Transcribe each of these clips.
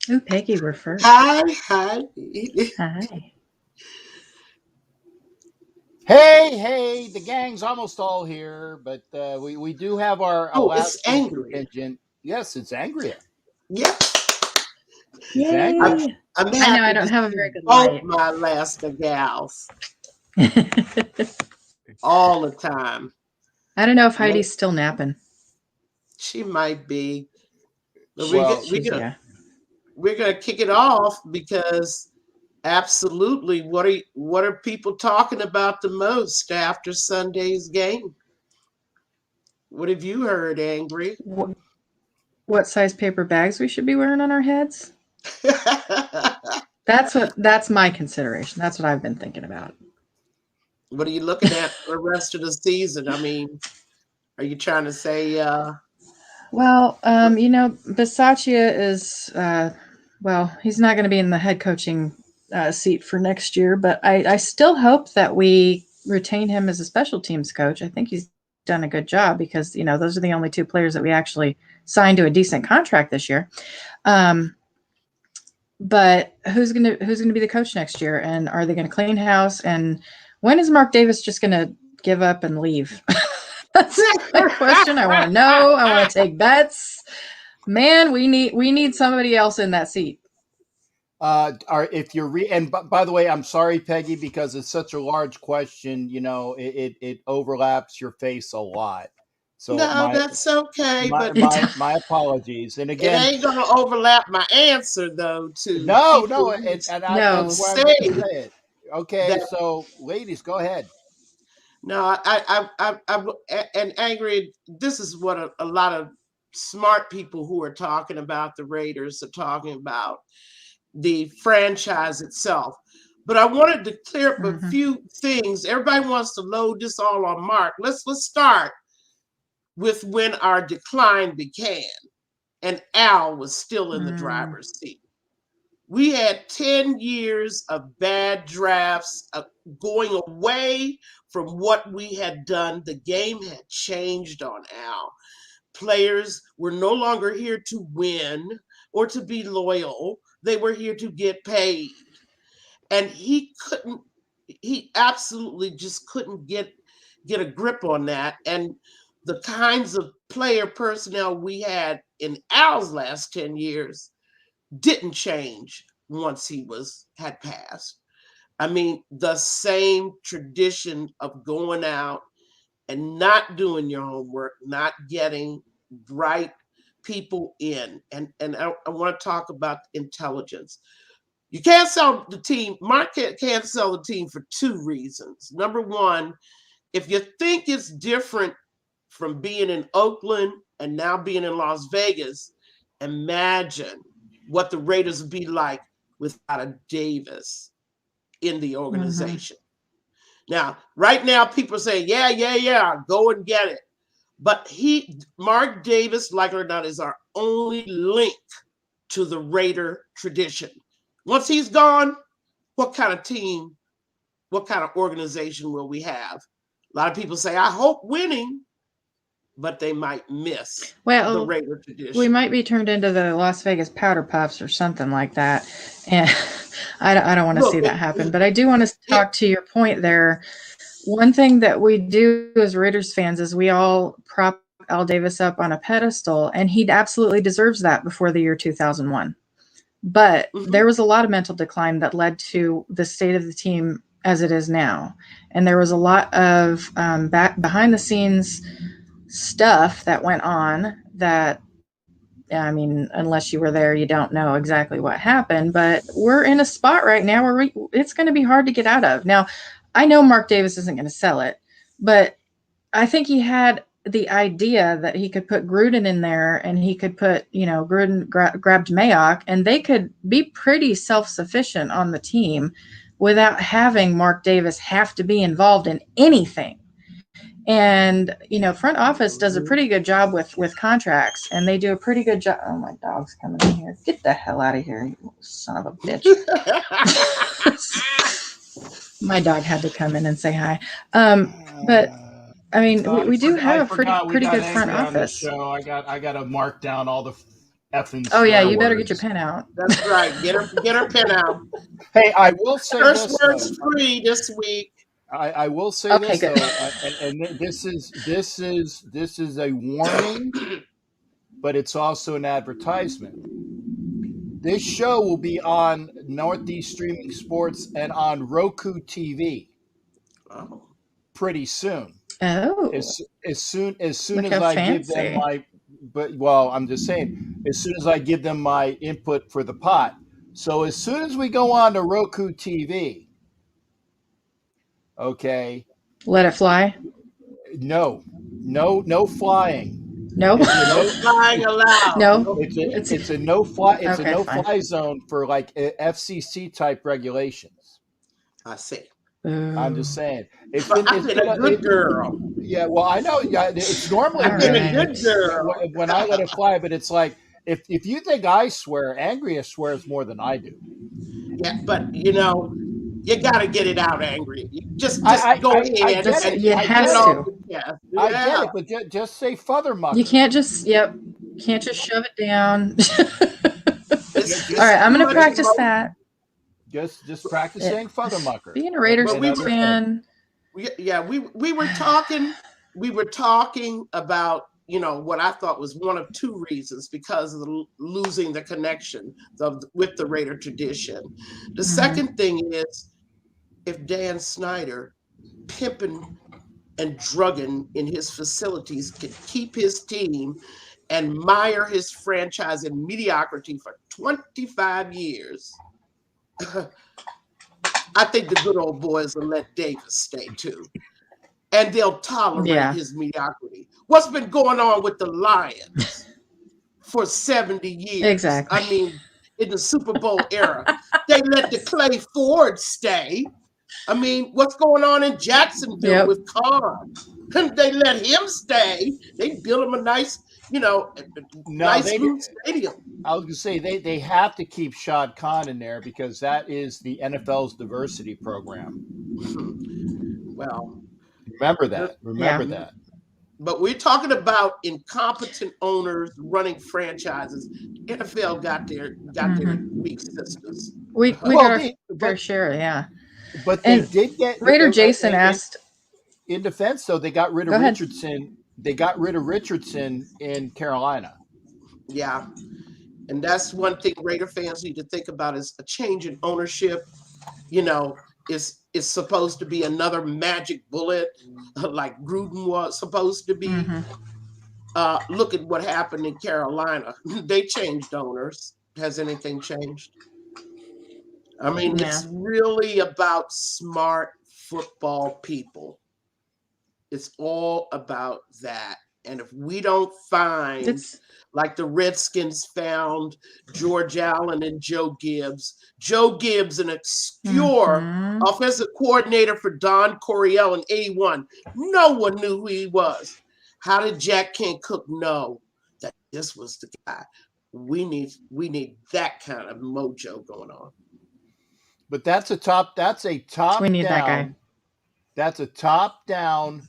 Ooh, Peggy, we're first. Hi, hi. Hi. Hey, the gang's almost all here, but we do have our Oh, it's Alaskan Angria. contingent. Yes, it's Angria. Yeah, It's Angria. Yay. I'm I know I happy to don't have a see very good both light. my Alaska gals I all the time. don't know if And Heidi's still napping. she might be, but Well, Yeah. we're gonna kick it off because absolutely, what are people talking about the most after Sunday's game? What have you heard, Angry? What size paper bags we should be wearing on our heads? That's my consideration. That's what I've been thinking about. What are you looking at for the rest of the season? I mean, are you trying to say Well, Bisaccia is well, he's not going to be in the head coaching seat for next year, but I still hope that we retain him as a special teams coach. I think he's done a good job because those are the only two players that we actually signed to a decent contract this year. But who's gonna be the coach next year? And are they going to clean house? And when is Mark Davis just going to give up and leave? That's my question. I want to know. I want to take bets. Man, we need somebody else in that seat. if you're and by the way, I'm sorry, Peggy, because it's such a large question. It overlaps your face a lot. So no, my that's okay, my but my my apologies. And it again, ain't gonna overlap my answer though to no, people who that's No. why I'm going to say say it. Okay, that. so ladies, go ahead. No, and angry. This is what a lot of smart people who are talking about the Raiders are talking about the franchise itself. But I wanted to clear up a Mm-hmm. few things. Everybody wants to load this all on Mark. Let's start with when our decline began, and Al was still in the Mm. driver's seat. We had 10 years of bad drafts, going away from what we had done. The game had changed on Al. Players were no longer here to win or to be loyal, they were here to get paid. And he absolutely just couldn't get a grip on that. And the kinds of player personnel we had in Al's last 10 years didn't change once he had passed. I mean, the same tradition of going out and not doing your homework, not getting right people in. And I want to talk about intelligence. You can't sell the team. Mark can't sell the team for two reasons. Number one, if you think it's different from being in Oakland and now being in Las Vegas, imagine what the Raiders would be like without a Davis in the Mm-hmm. organization. Now, right now, people say, yeah, go and get it. But Mark Davis, like it or not, is our only link to the Raider tradition. Once he's gone, what kind of team, what kind of organization will we have? A lot of people say, I hope winning, but they might miss the Well, Raider we tradition. might be turned into the Las Vegas Powder Puffs or something like that, and I don't want to see Look, that happen. But I do want to talk to your point there. One thing that we do as Raiders fans is we all prop Al Davis up on a pedestal, and he absolutely deserves that before the year 2001. But mhm, there was a lot of mental decline that led to the state of the team as it is now, and there was a lot of behind the scenes stuff that went on that. I mean, unless you were there, you don't know exactly what happened. But we're in a spot right now where it's going to be hard to get out of. Now, I know Mark Davis isn't going to sell it, but I think he had the idea that he could put Gruden in there and he could put, Gruden grabbed Mayock and they could be pretty self sufficient on the team without having Mark Davis have to be involved in anything. And front office does a mhm. pretty good job with contracts, and they do a pretty good job. Oh, my dog's coming in here! Get the hell out of here, you son of a bitch! My dog had to come in and say hi. But I mean, we do I have pretty forgot we pretty got good front angry on this office. show. I got to mark down all the effing Oh yeah, swear you better get your words. pen out. That's right. Get her pen out. Hey, I will say Curse this words though. free this week. I will say Okay, this good. though, and this is a warning, but it's also an advertisement. This show will be on Northeast Streaming Sports and on Roku TV Oh. pretty soon. Oh, As soon look as how I give them fancy. I'm just saying, as soon as I give them my input for the pot. So as soon as we go on to Roku TV, okay, Let it fly. no flying. No, It's a No flying allowed. no. it's a no fly Okay, fine. zone for like FCC type regulations. I see. I'm Ooh. just saying But I've been a good girl. yeah. Well, I know. Yeah, it's normally All I've been a right. good girl. when I let it fly, but it's like if you think I swear, Angria swears more than I do. Yeah, but you got to get it out, Angry. Just I go I, I ahead get Just it. and you I get get it has it. off to. the chest. I get Yeah. it. But just say father mucker. You can't just can't just shove it down. It's All right, I'm too gonna much practice emotion. that. Just practice saying father mucker. Being a Raiders But we And were fan. we were talking about what I thought was one of two reasons because of losing the connection with the Raider tradition. The second thing is if Dan Snyder pimping and drugging in his facilities could keep his team and mire his franchise in mediocrity for 25 years. I think the good old boys will let Davis stay too. And they'll tolerate his mediocrity. What's been going on with the Lions for 70 years? Exactly. I mean, in the Super Bowl era, they let the Clay Ford stay. I mean, what's going on in Jacksonville with Carr? They let him stay. They built him a nice, smooth stadium. I was going to say they have to keep Shad Khan in there because that is the NFL's diversity program. Well, remember that. But we're talking about incompetent owners running franchises. NFL got their weak sisters. We got our fair share, yeah. But they did get Raider Jason asked. In defense, though, they got rid of Richardson. They got rid of Richardson in Carolina. Yeah. And that's one thing Raider fans need to think about is a change in ownership, is supposed to be another magic bullet like Gruden was supposed to be. Look at what happened in Carolina. They changed owners. Has anything changed? I mean, it's really about smart football people. It's all about that. And if we don't find, like the Redskins found George Allen and Joe Gibbs, an obscure offensive coordinator for Don Coryell in 81. No one knew who he was. How did Jack Kent Cook know that this was the guy? We need that kind of mojo going on. But that's a top we need down. That guy. That's a top down.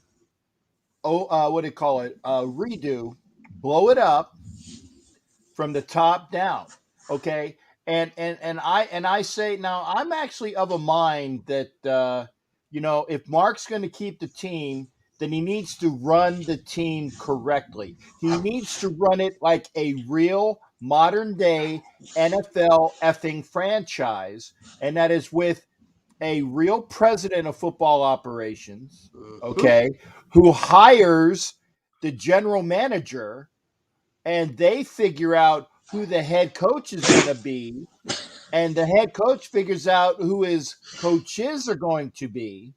What do you call it? Redo, blow it up from the top down. Okay, and I say now I'm actually of a mind that if Mark's going to keep the team, then he needs to run the team correctly. He needs to run it like a real modern day NFL effing franchise, and that is with a real president of football operations, okay, who hires the general manager and they figure out who the head coach is going to be. And the head coach figures out who his coaches are going to be.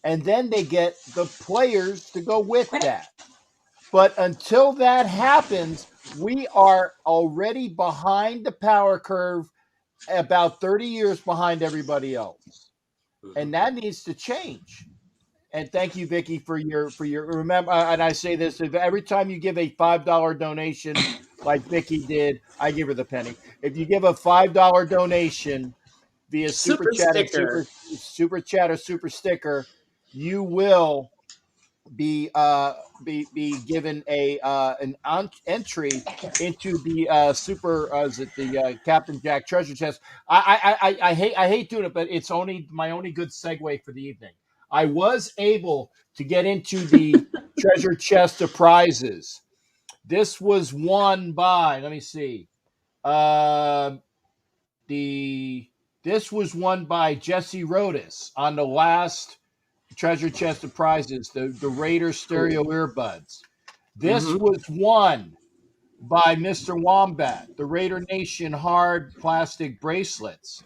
And then they get the players to go with that. But until that happens, we are already behind the power curve, about 30 years behind everybody else. And that needs to change. And thank you, Vicky, for your remember. And I say this: if every time you give a $5 donation, like Vicky did, I give her the penny. If you give a $5 donation via super chat or super sticker, you will be given an entry into the is it the Captain Jack treasure chest. I hate doing it, but it's my only good segue for the evening. I was able to get into the treasure chest of prizes. This was won by, let me see, this was won by Jesse Rodas on the last treasure chest of prizes, the Raider stereo earbuds. This was won by Mr. Wombat, the Raider Nation hard plastic bracelets.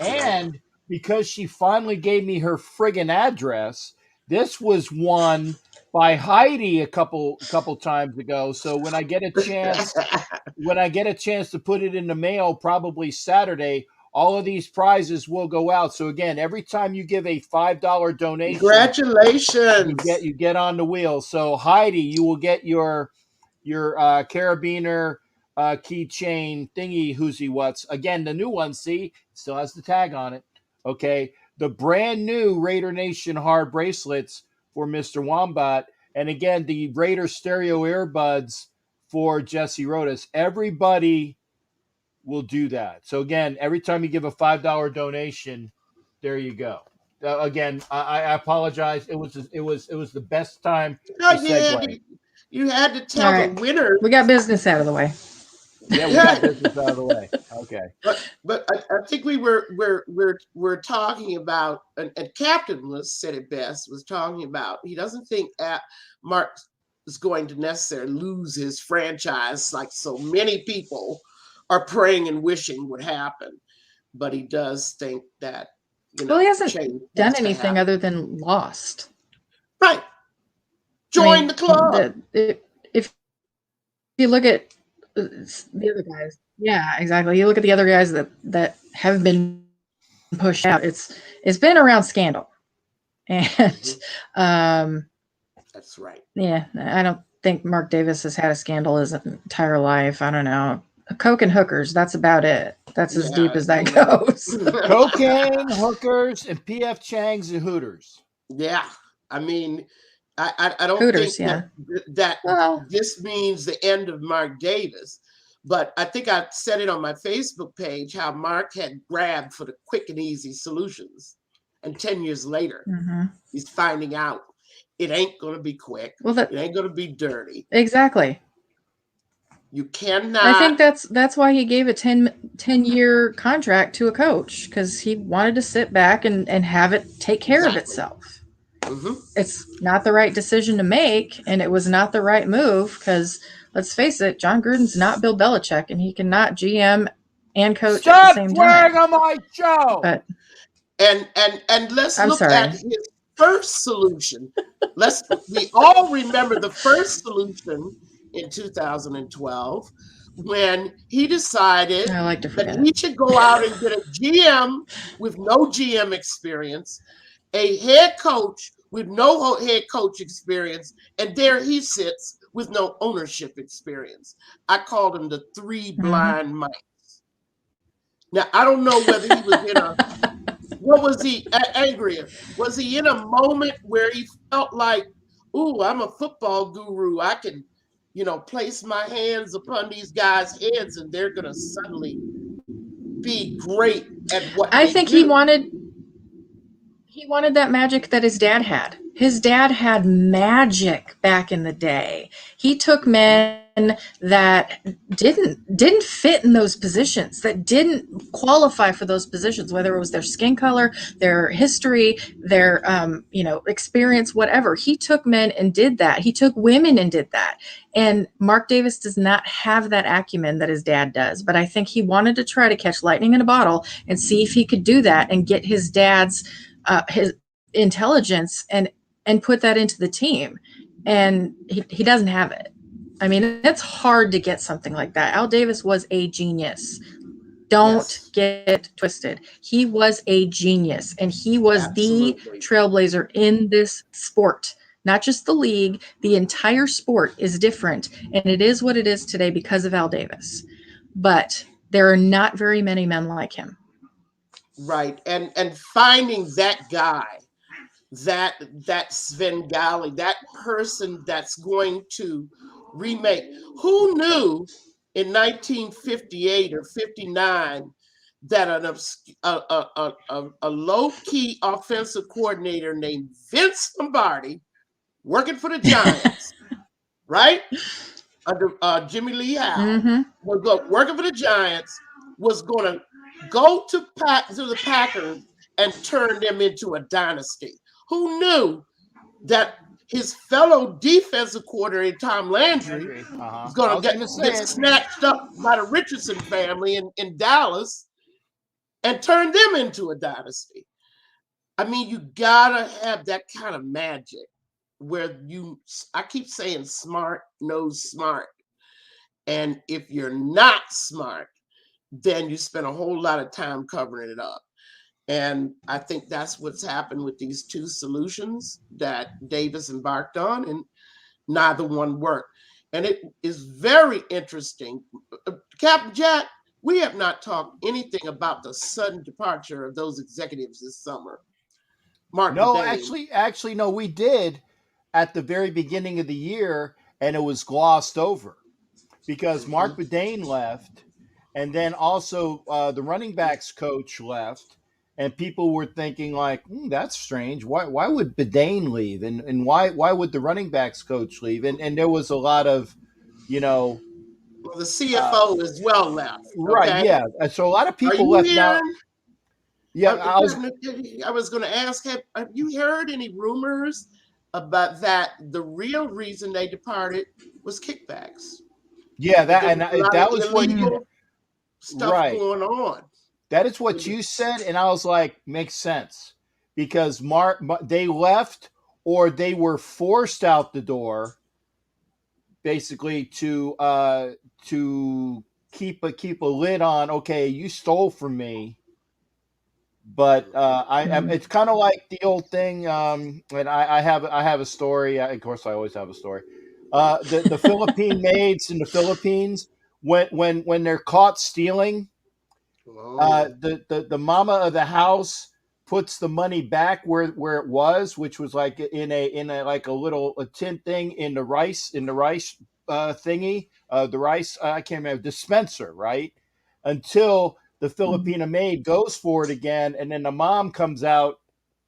And because she finally gave me her friggin' address, this was won by Heidi a couple times ago. So when I get a chance to put it in the mail, probably Saturday, all of these prizes will go out. So again, every time you give a $5 donation, congratulations, you get on the wheel. So Heidi, you will get your carabiner keychain thingy whoozy what's. Again, the new one, see, still has the tag on it. Okay, the brand new Raider Nation hard bracelets for Mr. Wombat, and again the Raider stereo earbuds for Jesse Rodas. Everybody will do that. So again, every time you give a $5 donation, there you go. Again, I apologize. It was the best time to segue. You had to tell the winner. We got business out of the way. Yeah, we got business out of the way. Okay. But I think we're talking about, and Captain said it best, was talking about, he doesn't think Mark is going to necessarily lose his franchise like so many people are praying and wishing would happen. But he does think that, he hasn't done anything other than lost. Right. Join the club. If you look at the other guys, yeah, exactly. You look at the other guys that have been pushed out. It's been around scandal, and that's right. Yeah, I don't think Mark Davis has had a scandal his entire life. I don't know. Coke and hookers, that's about it. That's as deep as that goes. Cocaine, hookers, and PF Chang's and Hooters. Yeah. I mean, I don't Hooters, think that this means the end of Mark Davis, but I think I said it on my Facebook page how Mark had grabbed for the quick and easy solutions, and 10 years later, he's finding out it ain't going to be quick. It ain't going to be dirty. Exactly. You cannot. I think that's why he gave a 10-year contract to a coach, because he wanted to sit back and have it take care of itself. It's not the right decision to make, and it was not the right move, because let's face it, John Gruden's not Bill Belichick, and he cannot GM and coach at the same time. Stop on my show. But, and let's look at his first solution. We all remember the first solution in 2012 when he decided that he should go out and get a GM with no GM experience, a head coach with no head coach experience, and there he sits with no ownership experience. I called him the three blind mice. Now, I don't know whether he was in what was he, Angria? Was he in a moment where he felt like, ooh, I'm a football guru, I can, place my hands upon these guys' heads and they're going to suddenly be great at what I think do. He wanted that magic that his dad had. His dad had magic back in the day. He took men that didn't fit in those positions, that didn't qualify for those positions, whether it was their skin color, their history, their experience, whatever. He took men and did that. He took women and did that. And Mark Davis does not have that acumen that his dad does. But I think he wanted to try to catch lightning in a bottle and see if he could do that and get his dad's his intelligence and put that into the team. And he doesn't have it. I mean, it's hard to get something like that. Al Davis was a genius. Don't get it twisted. He was a genius, and he was the trailblazer in this sport. Not just the league, the entire sport is different, and it is what it is today because of Al Davis. But there are not very many men like him. Right, and finding that guy that Svengali, that person that's going to remake. Who knew in 1958 or 59 that a low-key offensive coordinator named Vince Lombardi, working for the Giants, right? Under Jimmy Lee Howe, working for the Giants, was going to go to the Packers and turn them into a dynasty. Who knew that his fellow defensive coordinator, Tom Landry, was going to get snatched up by the Richardson family in Dallas and turn them into a dynasty? I mean, you gotta have that kind of magic where I keep saying smart knows smart. And if you're not smart, then you spend a whole lot of time covering it up. And I think that's what's happened with these two solutions that Davis embarked on, and neither one worked. And it is very interesting. Captain Jack, we have not talked anything about the sudden departure of those executives this summer. Mark No, Bedane. actually, no, we did at the very beginning of the year, and it was glossed over because Mark Bedane left, and then also the running backs coach left, and people were thinking like, that's strange. Why would Bedane leave, and why would the running backs coach leave? And there was a lot of, well, the CFO as well left. Right? Okay? Yeah. So a lot of people left hearing? Now. Yeah, I was going to ask, have you heard any rumors about that? The real reason they departed was kickbacks. Yeah, that was what stuff right. going on. That is what you said, and I was like, makes sense, because they left, or they were forced out the door, basically to keep a lid on. Okay, you stole from me. But it's kind of like the old thing, and I have a story. Of course, I always have a story. The Philippine maids in the Philippines, when they're caught stealing, the mama of the house puts the money back where it was, which was like in a like a little tin thing in the rice thingy, the rice I can't remember, dispenser, right? Until the Filipina maid goes for it again, and then the mom comes out.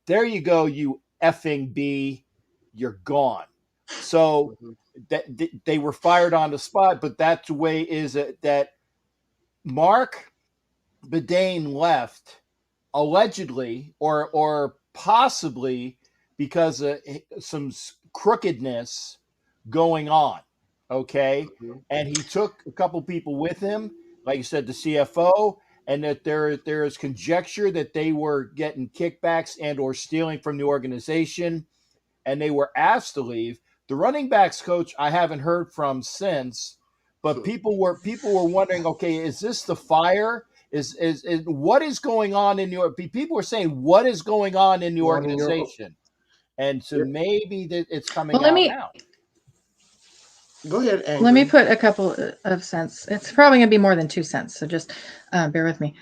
There you go, you effing B, you're gone. So that they were fired on the spot, but that's the way is it that Mark Bedane left allegedly or possibly because of some crookedness going on. Okay. And he took a couple people with him, like you said, the CFO, and that there is conjecture that they were getting kickbacks and or stealing from the organization, and they were asked to leave. The running backs coach I haven't heard from since, but people were wondering, okay, is this the fire? Is what is going on in your? People were saying, what is going on in the organization? And so maybe that it's coming out now. Go ahead, Angria. Let me put a couple of cents. It's probably going to be more than 2 cents, so just bear with me.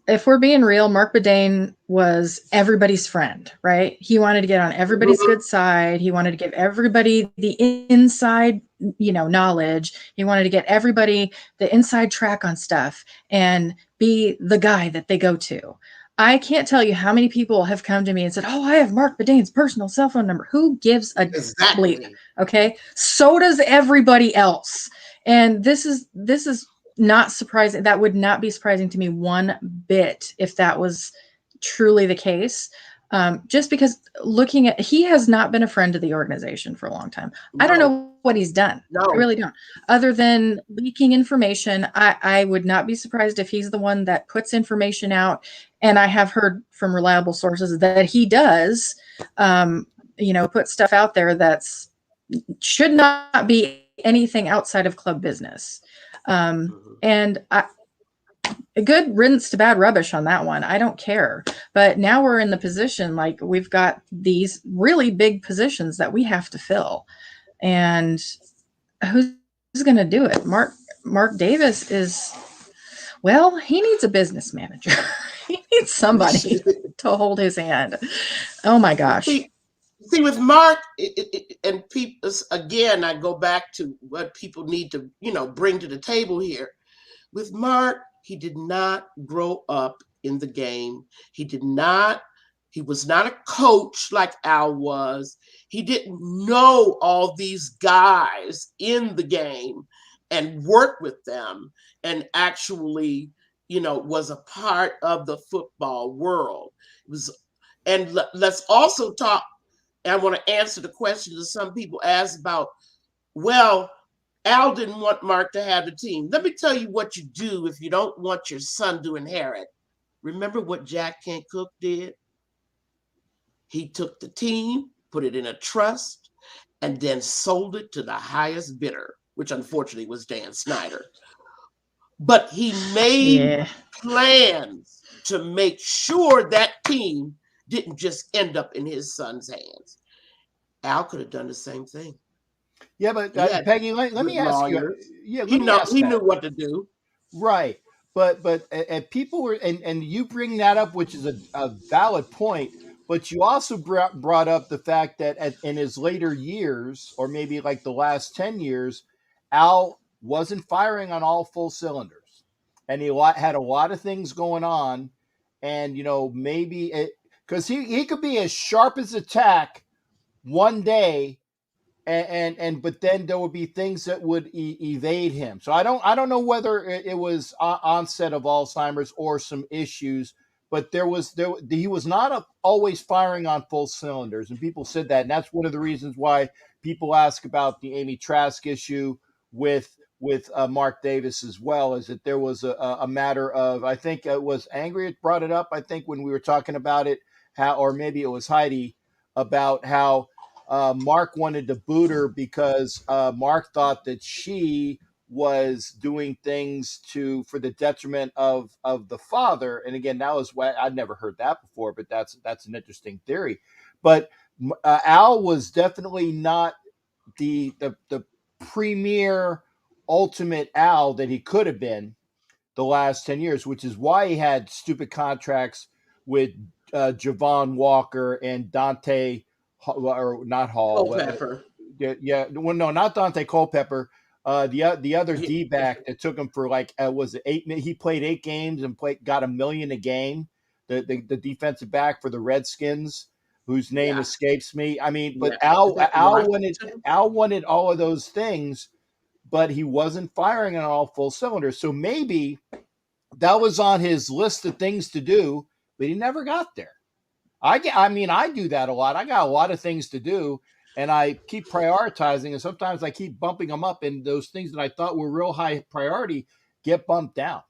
If we're being real, Mark Bedane was everybody's friend, right? He wanted to get on everybody's good side. He wanted to give everybody the inside, knowledge. He wanted to get everybody the inside track on stuff and be the guy that they go to. I can't tell you how many people have come to me and said, "Oh, I have Mark Bedane's personal cell phone number." Who gives a bleep? Okay. So does everybody else. And this is not surprising. That would not be surprising to me one bit if that was truly the case. Just because he has not been a friend to the organization for a long time. No. I don't know what he's done. No. I really don't. Other than leaking information, I would not be surprised if he's the one that puts information out. And I have heard from reliable sources that he does, put stuff out there that's should not be anything outside of club business. And a good riddance to bad rubbish on that one. I don't care. But now we're in the position, like we've got these really big positions that we have to fill. And who's going to do it? Mark Davis is, Well, he needs a business manager. He needs somebody to hold his hand. Oh my gosh. See, with Mark, and people, again, I go back to what people need to, bring to the table here. With Mark, he did not grow up in the game. He was not a coach like Al was. He didn't know all these guys in the game and work with them and actually, was a part of the football world. It was, and let's also talk, I want to answer the question that some people ask about, well, Al didn't want Mark to have the team. Let me tell you what you do if you don't want your son to inherit. Remember what Jack Kent Cooke did? He took the team, put it in a trust, and then sold it to the highest bidder, which unfortunately was Dan Snyder. But he made plans to make sure that team didn't just end up in his son's hands. Al could have done the same thing. Yeah, but Peggy, let me ask you. Yeah, he knew what to do. Right, but people were, and you bring that up, which is a valid point. But you also brought up the fact that in his later years, or maybe like the last 10 years, Al wasn't firing on all full cylinders, and he had a lot of things going on, and maybe because he could be as sharp as a tack one day. But then there would be things that would evade him. So I don't know whether it was onset of Alzheimer's or some issues, but he was not always firing on full cylinders, and people said that, and that's one of the reasons why people ask about the Amy Trask issue with Mark Davis as well, is that there was a matter of, I think it was Angria brought it up, I think, when we were talking about it, or maybe it was Heidi, about how Mark wanted to boot her because Mark thought that she was doing things for the detriment of the father. And again, that was why I'd never heard that before, but that's an interesting theory. But Al was definitely not the premier ultimate Al that he could have been the last 10 years, which is why he had stupid contracts with Javon Walker and Dante, or not Hall. Culpepper. Yeah. Well, no, not Dante Culpepper. The other D-back that took him for was it 8? He played 8 games and got $1 million a game. The defensive back for the Redskins, whose name escapes me. I mean, but Al wanted all of those things, but he wasn't firing on all full cylinders. So maybe that was on his list of things to do, but he never got there. I mean, I do that a lot. I got a lot of things to do, and I keep prioritizing, and sometimes I keep bumping them up, and those things that I thought were real high priority get bumped down.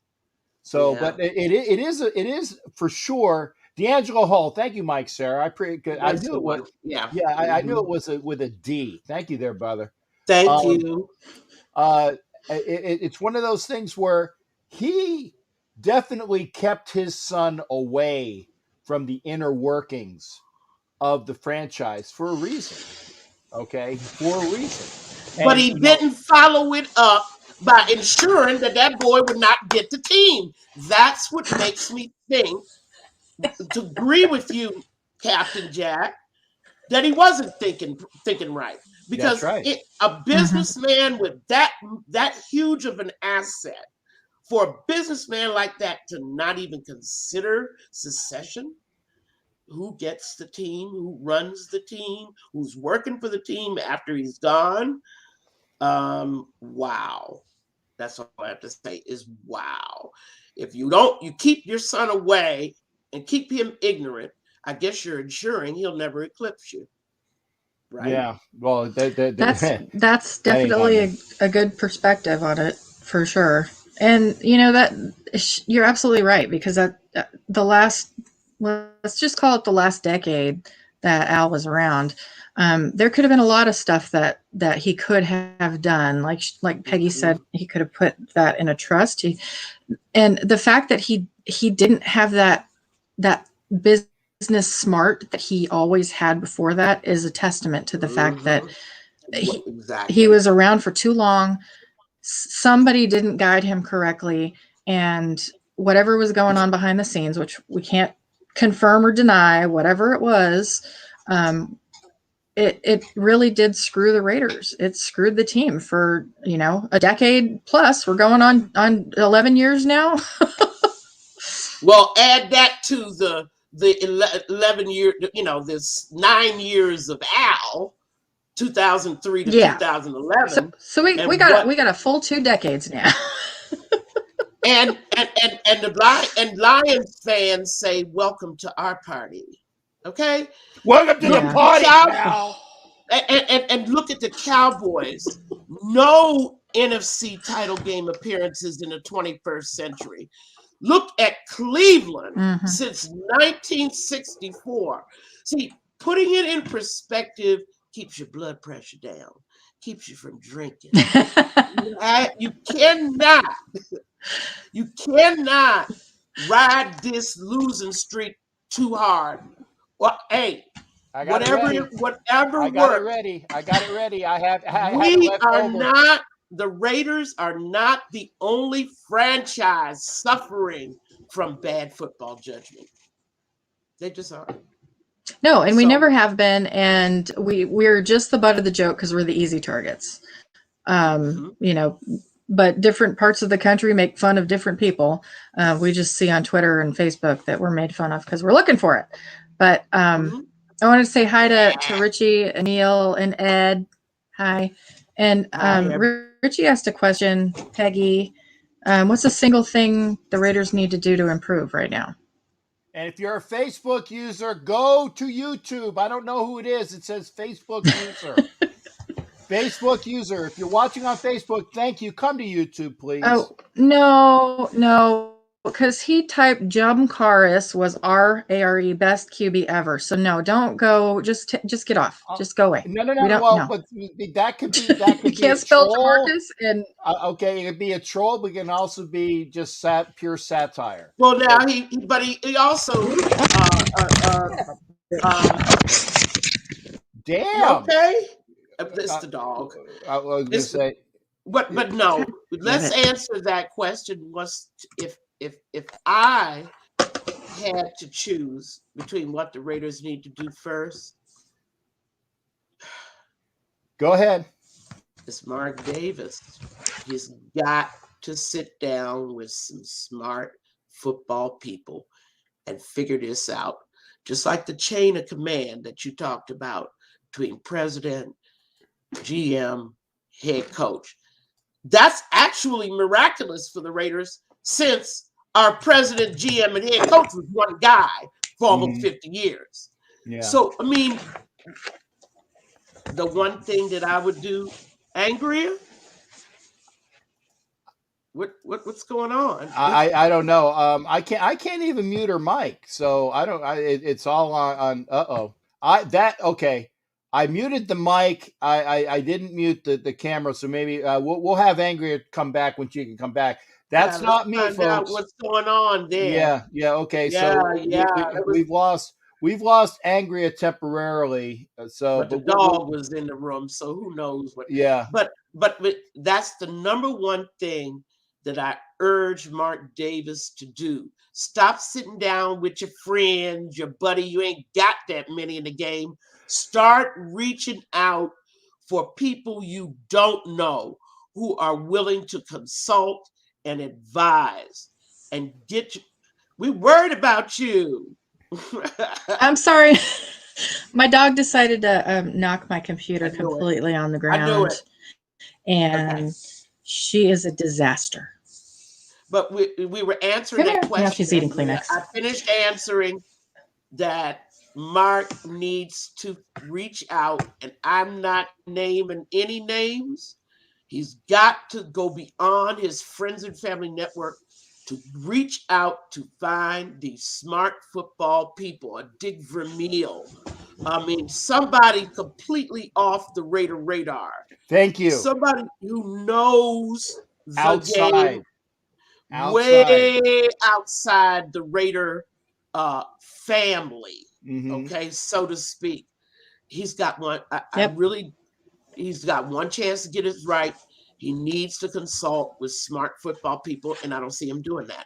So, but it is for sure. D'Angelo Hall. Thank you, Mike, Sarah. I knew it was. I knew it was with a D. Thank you there, brother. Thank you. It's one of those things where he definitely kept his son away from the inner workings of the franchise for a reason. Okay, for a reason. But he didn't follow it up by ensuring that boy would not get the team. That's what makes me think, to agree with you, Captain Jack, that he wasn't thinking right. Because a businessman with that huge of an asset, for a businessman like that to not even consider secession, who gets the team, who runs the team, who's working for the team after he's gone, wow. That's all I have to say is wow. If you keep your son away and keep him ignorant, I guess you're ensuring he'll never eclipse you. Right? Yeah. Well, that's definitely a good perspective on it, for sure. And that you're absolutely right, because let's just call it the last decade that Al was around. There could have been a lot of stuff that he could have done, like Peggy said, he could have put that in a trust. And the fact that he didn't have that business smart that he always had before that is a testament to the fact that he was around for too long. Somebody didn't guide him correctly, and whatever was going on behind the scenes, which we can't confirm or deny, whatever it was, it really did screw the Raiders. It screwed the team for, a decade plus. We're going on 11 years now. Well, add that to the 11 year, this 9 years of Al, 2003 to 2011. So we got a full 2 decades now. and the Lions fans say, welcome to our party. Okay? Welcome to the party now. And look at the Cowboys. No NFC title game appearances in the 21st century. Look at Cleveland since 1964. See, putting it in perspective keeps your blood pressure down, keeps you from drinking. You cannot ride this losing streak too hard. Well, hey, whatever works. I got it ready. The Raiders are not the only franchise suffering from bad football judgment. They just aren't. No, and we never have been, and we're just the butt of the joke because we're the easy targets. But different parts of the country make fun of different people. We just see on Twitter and Facebook that we're made fun of because we're looking for it. But I wanted to say hi to Richie, Neil, and Ed. Hi. And Richie asked a question, Peggy. What's the single thing the Raiders need to do to improve right now? And if you're a Facebook user, go to YouTube. I don't know who it is. It says Facebook user. Facebook user. If you're watching on Facebook, thank you. Come to YouTube, please. Oh, no. Because he typed Jumcaris was R-A-R-E best QB ever. So no, don't go. Just get off. Just go away. No. But that could be. You can't spell Jamarcus and. Okay, it could be a troll, but it can also be just pure satire. Well, now he also. Damn. Okay. It's the dog. I was going to say. But no. Let's answer that question. If I had to choose between what the Raiders need to do first, go ahead. It's Mark Davis. He's got to sit down with some smart football people and figure this out. Just like the chain of command that you talked about between president, GM, head coach. That's actually miraculous for the Raiders since our president, GM, and head coach was one guy for almost 50 years. Yeah. So, I mean, the one thing that I would do, Angria, what's going on? I don't know. I can't even mute her mic, so I don't. It's all on. Okay. I muted the mic. I didn't mute the camera, so maybe we'll have Angria come back when she can come back. That's not me, folks. Out what's going on there? Yeah. Okay. We've lost Angria temporarily. But the dog was in the room, so who knows what? Yeah. But that's the number one thing that I urge Mark Davis to do. Stop sitting down with your friends, your buddy. You ain't got that many in the game. Start reaching out for people you don't know who are willing to consult and advise and get you. We worried about you. I'm sorry. My dog decided to knock my computer completely on the ground. I knew it. And she is a disaster. But we were answering that question. Now she's eating Kleenex. I finished answering that Mark needs to reach out, and I'm not naming any names. He's got to go beyond his friends and family network to reach out to find these smart football people, a Dick Vermeil. I mean, somebody completely off the Raider radar. Thank you. Somebody who knows the game way outside the Raider family, okay, so to speak. He's got one. He's got one chance to get it right. He needs to consult with smart football people, and I don't see him doing that.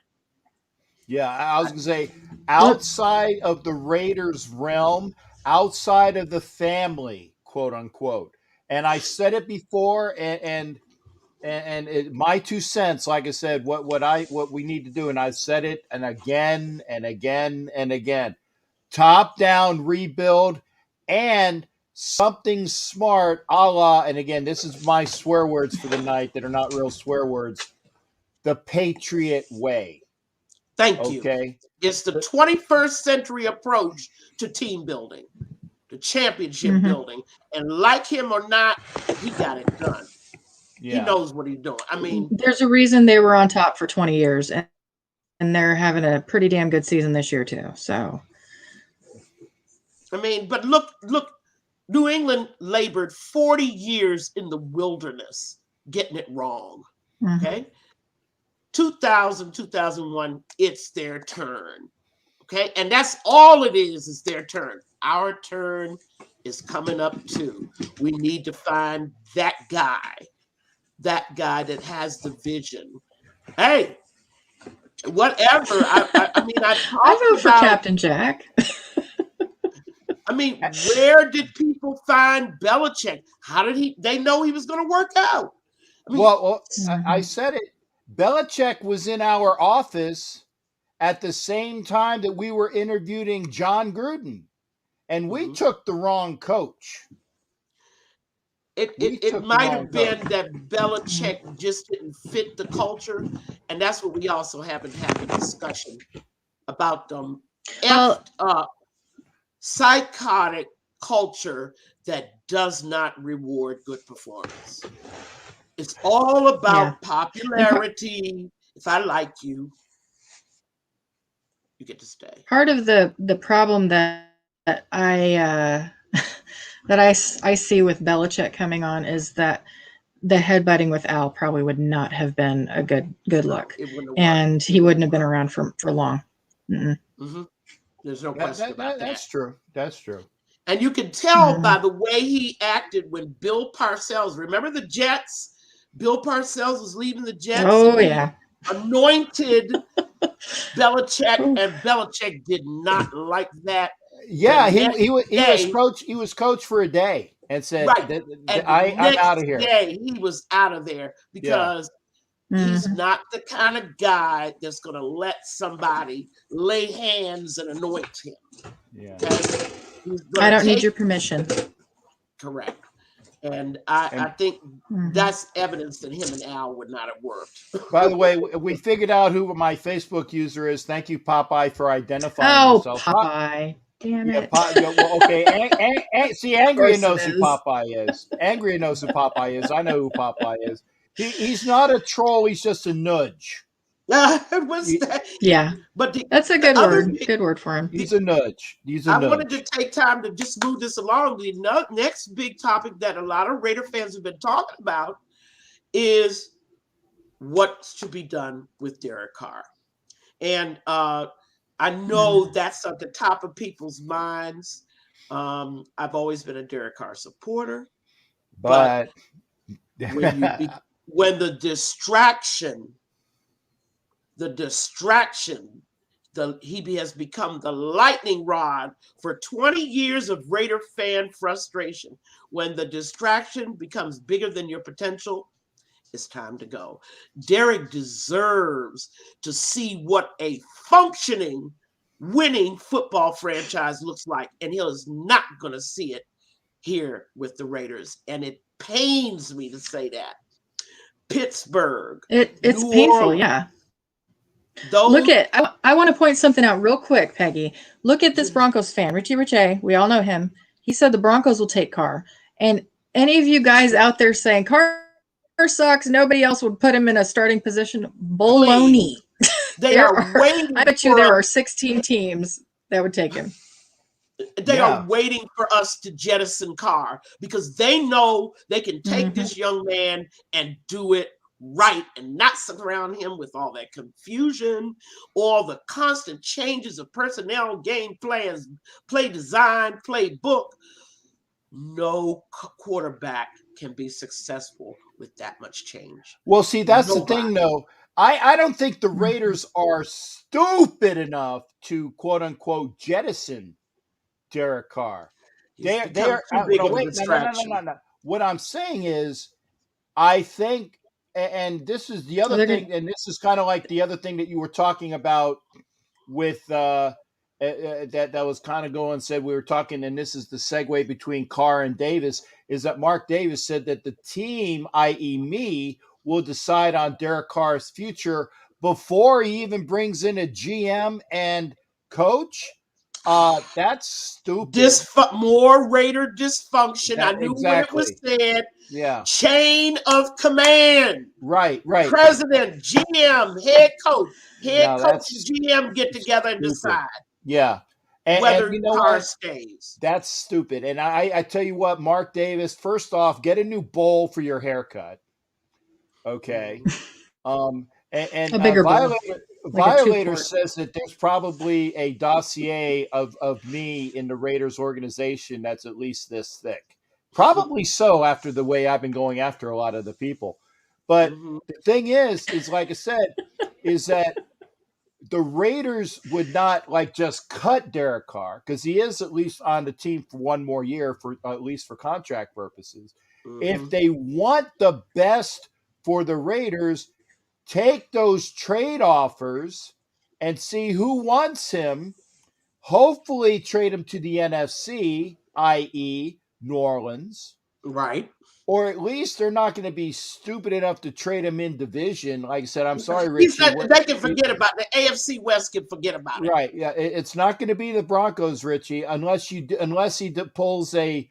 Yeah, I was going to say, outside of the Raiders' realm, outside of the family, quote unquote. And I said it before, and my 2 cents, like I said, what we need to do, and I've said it, and again and again and again, top down rebuild, and something smart, a la, and again, this is my swear words for the night that are not real swear words, the Patriot way. Thank you. Okay. It's the 21st century approach to team building, to championship building. And like him or not, he got it done. Yeah. He knows what he's doing. I mean, there's a reason they were on top for 20 years, and they're having a pretty damn good season this year too. So, I mean, but look, New England labored 40 years in the wilderness getting it wrong. Okay. 2000, 2001, it's their turn. Okay. And that's all it is their turn. Our turn is coming up too. We need to find that guy that has the vision. Hey, whatever. I mean, I vote for Captain Jack. I mean, where did people find Belichick? How did they know he was going to work out? I mean, I said it. Belichick was in our office at the same time that we were interviewing John Gruden, and we took the wrong coach. It might have been that Belichick just didn't fit the culture, and that's what we also happen to have a discussion about effed up, psychotic culture that does not reward good performance. It's all about popularity. If I like you, you get to stay. Part of the problem that I that I see with Belichick coming on is that the headbutting with Al probably would not have been a good look, and he wouldn't have been around for long. There's no question about that. That's true. That's true. And you can tell by the way he acted when Bill Parcells, remember the Jets? Bill Parcells was leaving the Jets. Oh, yeah. Anointed Belichick, and Belichick did not like that. Yeah, he was coach for a day and said, I'm out of here. He was out of there because he's not the kind of guy that's going to let somebody lay hands and anoint him. Yeah. I don't need your permission. Correct. And I think that's evidence that him and Al would not have worked. By the way, we figured out who my Facebook user is. Thank you, Popeye, for identifying yourself. Popeye. Damn it. Okay. See, Angria knows who Popeye is. Angria knows who Popeye is. I know who Popeye is. He's not a troll. He's just a nudge. Yeah, but that's a good word. Good word for him. He's a nudge. I wanted to take time to just move this along. The next big topic that a lot of Raider fans have been talking about is what should be done with Derek Carr. And I know that's at the top of people's minds. I've always been a Derek Carr supporter, but when the distraction, he has become the lightning rod for 20 years of Raider fan frustration. When the distraction becomes bigger than your potential, it's time to go. Derek deserves to see what a functioning, winning football franchise looks like, and he is not going to see it here with the Raiders. And it pains me to say that. Pittsburgh. It's painful, yeah. Look at, I want to point something out real quick, Peggy. Look at this Broncos fan, Richie Riche. We all know him. He said the Broncos will take Carr. And any of you guys out there saying Carr sucks, nobody else would put him in a starting position, baloney. They are waiting. I bet you there are 16 teams that would take him. They are waiting for us to jettison Carr because they know they can take this young man and do it right and not surround him with all that confusion, all the constant changes of personnel, game plans, play design, play book. No quarterback can be successful with that much change. Well, see, that's the Nobody. thing, though. I don't think the Raiders are stupid enough to quote unquote jettison Derek Carr. He's They become are too big no, of a wait, distraction. no. What I'm saying is, I think, and this is the other They're thing, and this is kind of like the other thing that you were talking about with that was kind of going said we were talking, and this is the segue between Carr and Davis, is that Mark Davis said that the team, i.e. me, will decide on Derek Carr's future before he even brings in a GM and coach. That's stupid. More Raider dysfunction. I knew when it was Exactly. said. Yeah. Chain of command. Right. President, GM, head coach. Head No, coach that's and GM get together and stupid. decide Yeah. And whether you know Carr what? stays. That's stupid. And I tell you what, Mark Davis, first off, get a new bowl for your haircut. Okay. And a bigger bowl, like a Violator 2-quart. says that there's probably a dossier of me in the Raiders organization that's at least this thick. Probably so, after the way I've been going after a lot of the people. But the thing is like I said, is that the Raiders would not like just cut Derek Carr because he is at least on the team for one more year, for at least for contract purposes. If they want the best for the Raiders, take those trade offers and see who wants him. Hopefully, trade him to the NFC, i.e., New Orleans. Right. Or at least they're not going to be stupid enough to trade him in division. Like I said, I'm sorry, Richie. They can forget about the AFC West. Can forget about it. Right? Yeah, it's not going to be the Broncos, Richie, unless he pulls a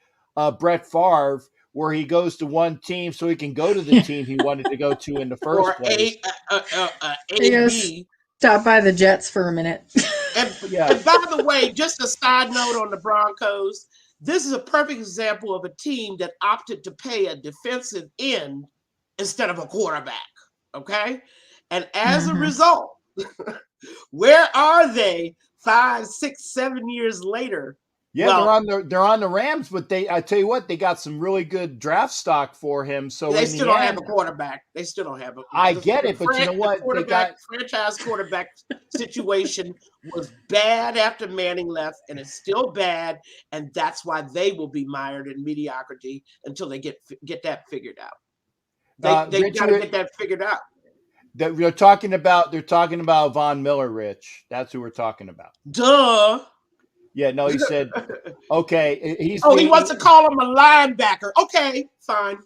Brett Favre where he goes to one team so he can go to the team he wanted to go to in the first Or place. AB. Stop by the Jets for a minute. And by the way, just a side note on the Broncos. This is a perfect example of a team that opted to pay a defensive end instead of a quarterback. Okay? And as a result, where are they 5, 6, 7 years later? Yeah, they're on the Rams, but I tell you what, they got some really good draft stock for him. So they still don't have a quarterback. They still don't have a. I get it, but you know what? Franchise quarterback situation was bad after Manning left, and it's still bad, and that's why they will be mired in mediocrity until they get that figured out. They got to get that figured out. They're talking about Von Miller, Rich. That's who we're talking about. Duh. Yeah, no, he said, okay. He wants to call him a linebacker. Okay, fine.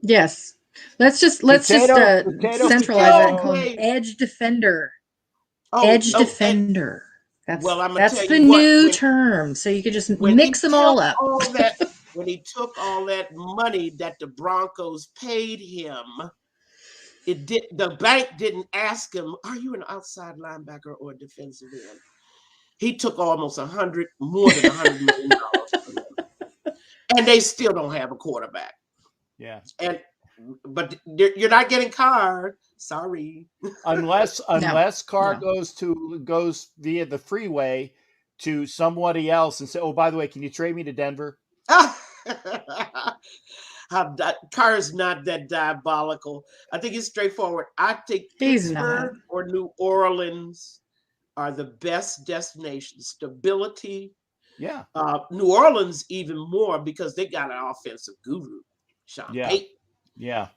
Yes. Let's just centralize that and call him edge defender. Defender. That's the new term. So you could just mix them all up. When he took all that money that the Broncos paid him, the bank didn't ask him, are you an outside linebacker or a defensive end? He took almost more than $100 million from them. And they still don't have a quarterback. Yeah. But you're not getting Carr. Sorry. Unless Carr goes via the freeway to somebody else and say, oh, by the way, can you trade me to Denver? Carr's not that diabolical. I think it's straightforward. I think Pittsburgh or New Orleans are the best destinations. Stability. Yeah. New Orleans even more because they got an offensive guru, Sean Payton. Yeah.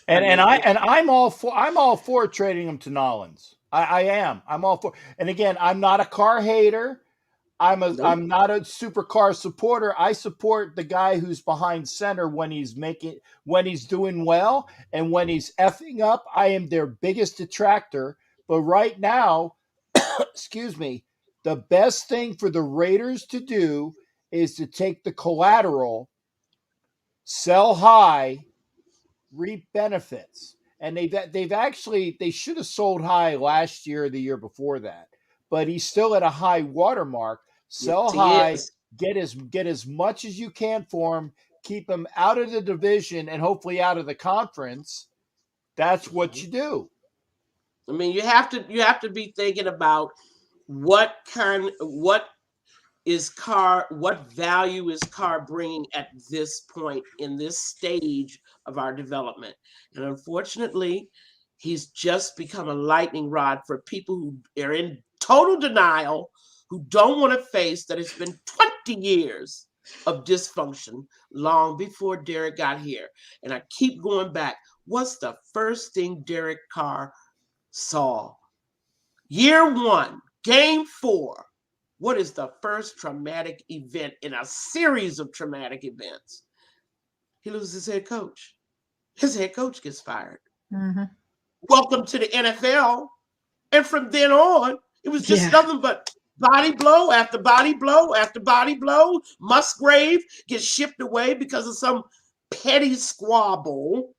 And I'm all for trading him to Nolans. I am. I'm all for. And again, I'm not a Carr hater. I'm not a super Carr supporter. I support the guy who's behind center when he's doing well, and when he's effing up, I am their biggest detractor. But right now, excuse me, the best thing for the Raiders to do is to take the collateral, sell high, reap benefits. And they should have sold high last year or the year before that. But he's still at a high watermark. Sell high, get as much as you can for him, keep him out of the division and hopefully out of the conference. That's what you do. I mean, you have to be thinking about what what value is Carr bringing at this point in this stage of our development? And unfortunately, he's just become a lightning rod for people who are in total denial, who don't want to face that it's been 20 years of dysfunction long before Derek got here. And I keep going back. What's the first thing Derek Carr saw? Year 1, game 4. What is the first traumatic event in a series of traumatic events? He loses his head coach. His head coach gets fired. Mm-hmm. Welcome to the NFL. And from then on, it was just nothing but body blow after body blow after body blow. Musgrave gets shipped away because of some petty squabble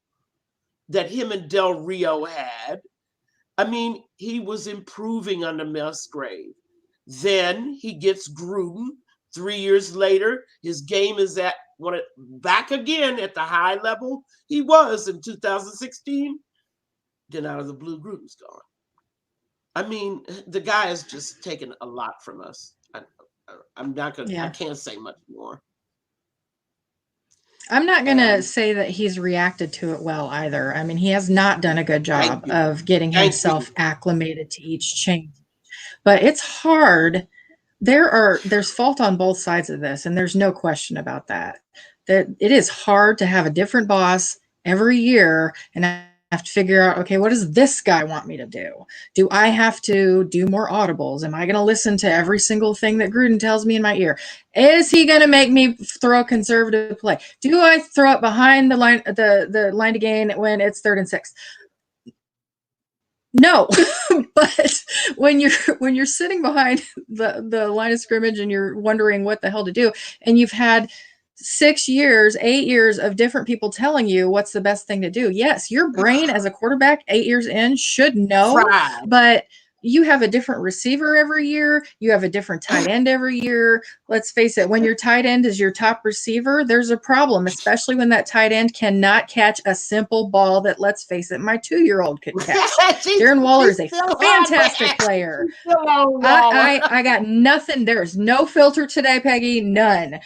that him and Del Rio had. I mean, he was improving under Musgrave. Then he gets Gruden. 3 years later, his game is back again at the high level he was in 2016. Then out of the blue, Gruden's gone. I mean, the guy has just taken a lot from us. I'm not gonna. I can't say much more. I'm not going to say that he's reacted to it well either. I mean, he has not done a good job of getting himself acclimated to each change. But it's hard. There's fault on both sides of this, and there's no question about that. That it is hard to have a different boss every year, and I have to figure out, okay, what does this guy want me to do? Do I have to do more audibles? Am I going to listen to every single thing that Gruden tells me in my ear? Is he going to make me throw a conservative play? Do I throw it behind the line to gain when it's 3rd and 6? No, but when you're sitting behind the line of scrimmage and you're wondering what the hell to do, and you've had 6 years, 8 years of different people telling you what's the best thing to do. Yes, your brain as a quarterback 8 years in should know, but you have a different receiver every year. You have a different tight end every year. Let's face it, when your tight end is your top receiver, there's a problem, especially when that tight end cannot catch a simple ball that, let's face it, my 2-year-old could catch. Darren Waller is a fantastic player. I got nothing. There's no filter today, Peggy. None.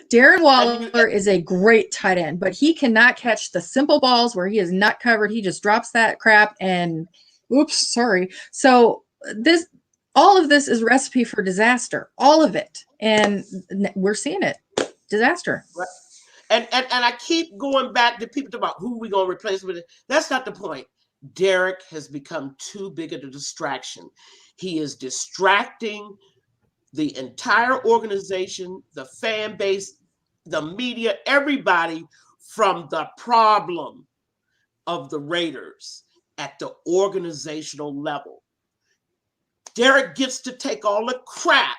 Darren Waller is a great tight end, but he cannot catch the simple balls where he is not covered. He just drops that crap and oops, sorry. So all of this is recipe for disaster, all of it. And we're seeing it. Disaster. Right. And I keep going back to people about who we going to replace with it. That's not the point. Derek has become too big of a distraction. He is distracting the entire organization, the fan base, the media, everybody from the problem of the Raiders at the organizational level. Derek gets to take all the crap.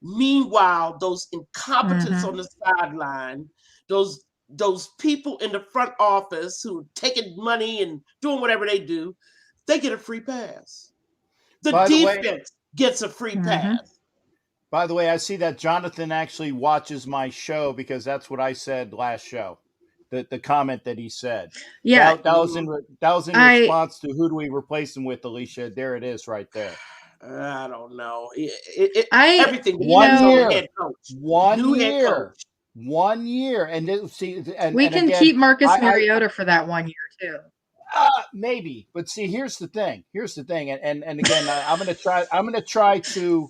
Meanwhile, those incompetents on the sideline, those people in the front office who are taking money and doing whatever they do, they get a free pass. The defense gets a free pass. By the way, I see that Jonathan actually watches my show because that's what I said last show. The comment that he said. Yeah. That was in response to who do we replace him with, Alicia. There it is right there. I don't know. Everything. 1 year. Head coach. 1 year. Head coach. 1 year. And we can keep Marcus Mariota for that 1 year too. Maybe. But see, here's the thing. And again, I'm going to try to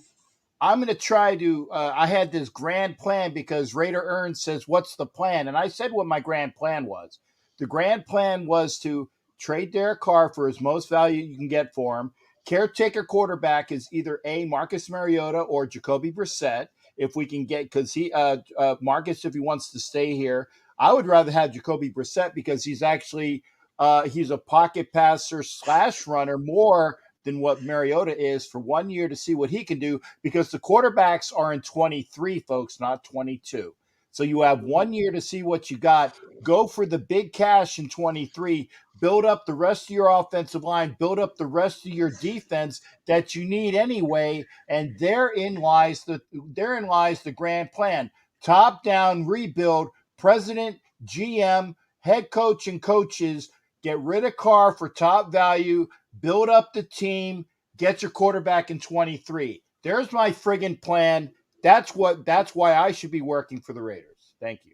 I had this grand plan because Raider Earn says, what's the plan? And I said what my grand plan was. The grand plan was to trade Derek Carr for as most value you can get for him. Caretaker quarterback is either A, Marcus Mariota or Jacoby Brissett. If we can get, because Marcus, if he wants to stay here, I would rather have Jacoby Brissett because he's actually, he's a pocket passer / runner more than what Mariota is for 1 year to see what he can do because the quarterbacks are in 23, folks, not 22. So you have 1 year to see what you got. Go for the big cash in 23. Build up the rest of your offensive line. Build up the rest of your defense that you need anyway. And therein lies the grand plan. Top down rebuild. President, GM, head coach, and coaches. Get rid of Carr for top value. Build up the team. Get your quarterback in 23. There's my friggin' plan. That's why I should be working for the Raiders. Thank you.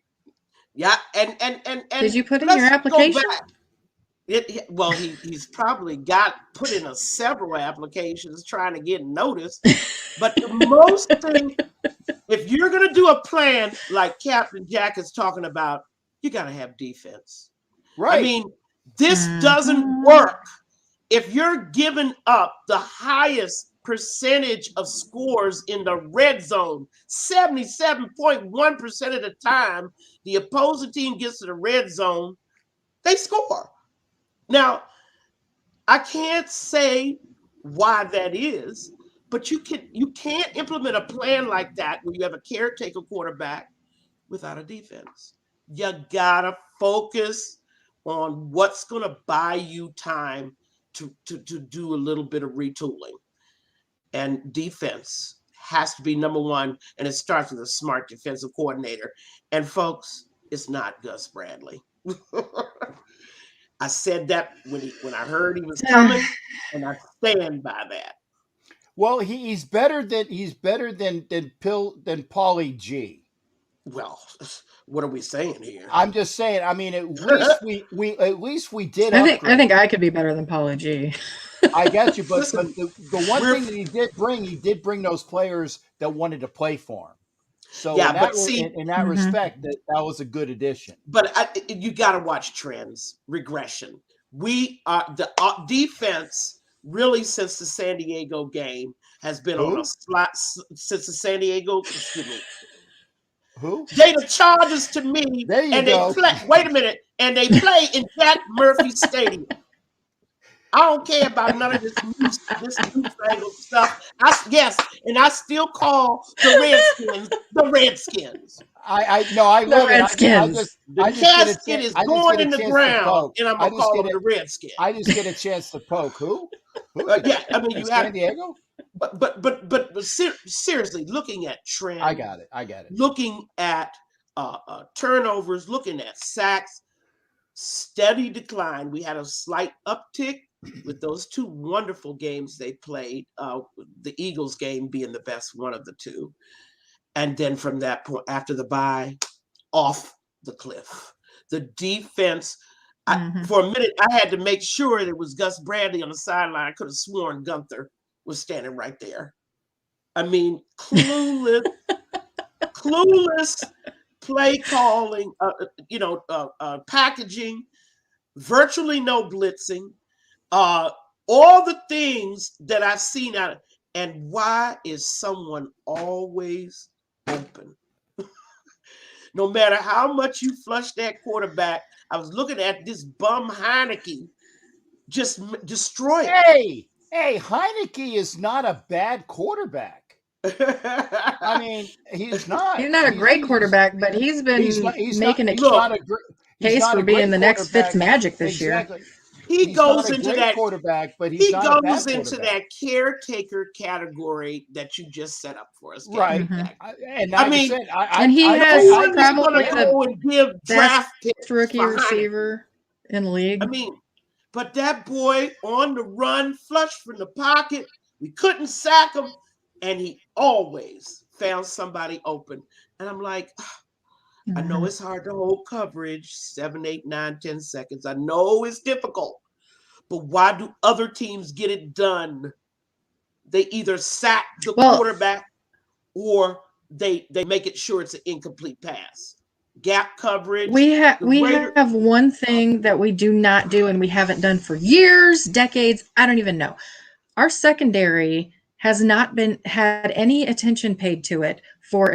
Yeah, and Did you put in let's your go application? back. Well, he's probably put in several applications trying to get noticed. But the most thing, if you're going to do a plan like Captain Jack is talking about, you got to have defense. Right. I mean, this doesn't work if you're giving up the highest percentage of scores in the red zone. 77.1% of the time, the opposing team gets to the red zone, they score. Now, I can't say why that is, but you can't implement a plan like that when you have a caretaker quarterback without a defense. You gotta focus on what's gonna buy you time to do a little bit of retooling. And defense has to be number one, and it starts with a smart defensive coordinator. And folks, it's not Gus Bradley. I said that when I heard he was coming, and I stand by that. Well, he's better than Paulie G. Well, what are we saying here? I'm just saying. I mean, at least we did. I think I could be better than Paulie G. I get you, but Listen, the one thing that he did bring those players that wanted to play for him. So yeah, in that respect, that was a good addition. But you got to watch trends, regression. We are the defense really since the San Diego game has been on a slot since the San Diego. Excuse me. Who? They the Chargers to me, There you and go. they play. Wait a minute, and they play in Jack Murphy Stadium. I don't care about none of this newfangled stuff. And I still call the Redskins the Redskins. I love Redskins. it. The casket is going in the ground, and I'm gonna call them the Redskins. I just get a chance to poke. Who? Yeah, I mean, you have San Diego. But seriously, looking at trends, I got it. Looking at turnovers, looking at sacks, steady decline. We had a slight uptick with those two wonderful games they played. The Eagles game being the best one of the two, and then from that point after the bye, off the cliff. The defense. For a minute, I had to make sure that it was Gus Bradley on the sideline. I could have sworn Gunther was standing right there. I mean, clueless play calling, packaging, virtually no blitzing, all the things that I've seen out of. And why is someone always open? No matter how much you flush that quarterback, I was looking at this bum Heineke just destroy it. Hey, Heineke is not a bad quarterback. I mean, he's not. He's not a great quarterback, but he's been making a case for being the next Fitzmagic this year. He goes into that quarterback, but he goes into that caretaker category that you just set up for us, right? And he has probably the best rookie receiver in the league. I mean, but that boy on the run, flush from the pocket, we couldn't sack him, and he always found somebody open. And I'm like, I know it's hard to hold coverage 7, 8, 9, 10 seconds. I know it's difficult, but why do other teams get it done? They either sack the quarterback or they make it sure it's an incomplete pass. Gap coverage. We have one thing that we do not do, and we haven't done for years, decades. I don't even know. Our secondary has not had any attention paid to it for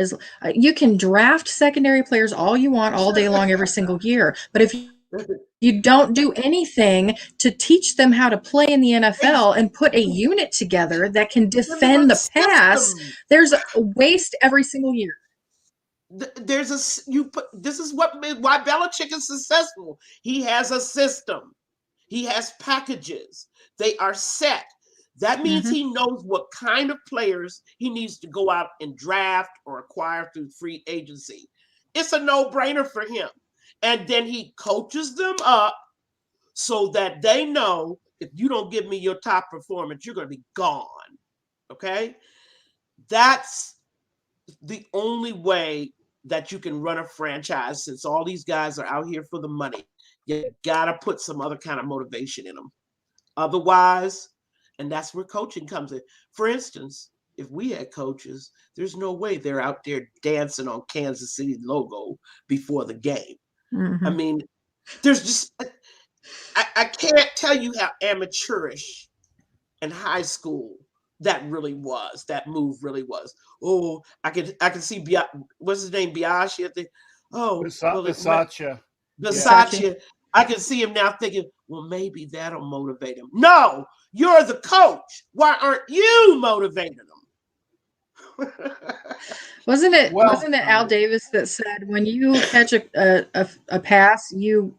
you can draft secondary players all you want all day long every single year, but if you don't do anything to teach them how to play in the NFL and put a unit together that can defend the pass, there's a waste every single year. This is why Belichick is successful. He has a system. He has packages. They are set. That means he knows what kind of players he needs to go out and draft or acquire through free agency. It's a no-brainer for him. And then he coaches them up so that they know if you don't give me your top performance, you're going to be gone. Okay? That's the only way that you can run a franchise, since all these guys are out here for the money, you gotta put some other kind of motivation in them. Otherwise, and that's where coaching comes in. For instance, if we had coaches, there's no way they're out there dancing on Kansas City logo before the game. Mm-hmm. I mean, there's just, I can't tell you how amateurish in high school that move really was. Oh, I can see what's his name, Biaggi, I think. Oh, well, Bisaccia. Bisaccia. I can see him now thinking, well, maybe that'll motivate him. No, you're the coach. Why aren't you motivating them? Wasn't it Al Davis that said when you catch a pass, you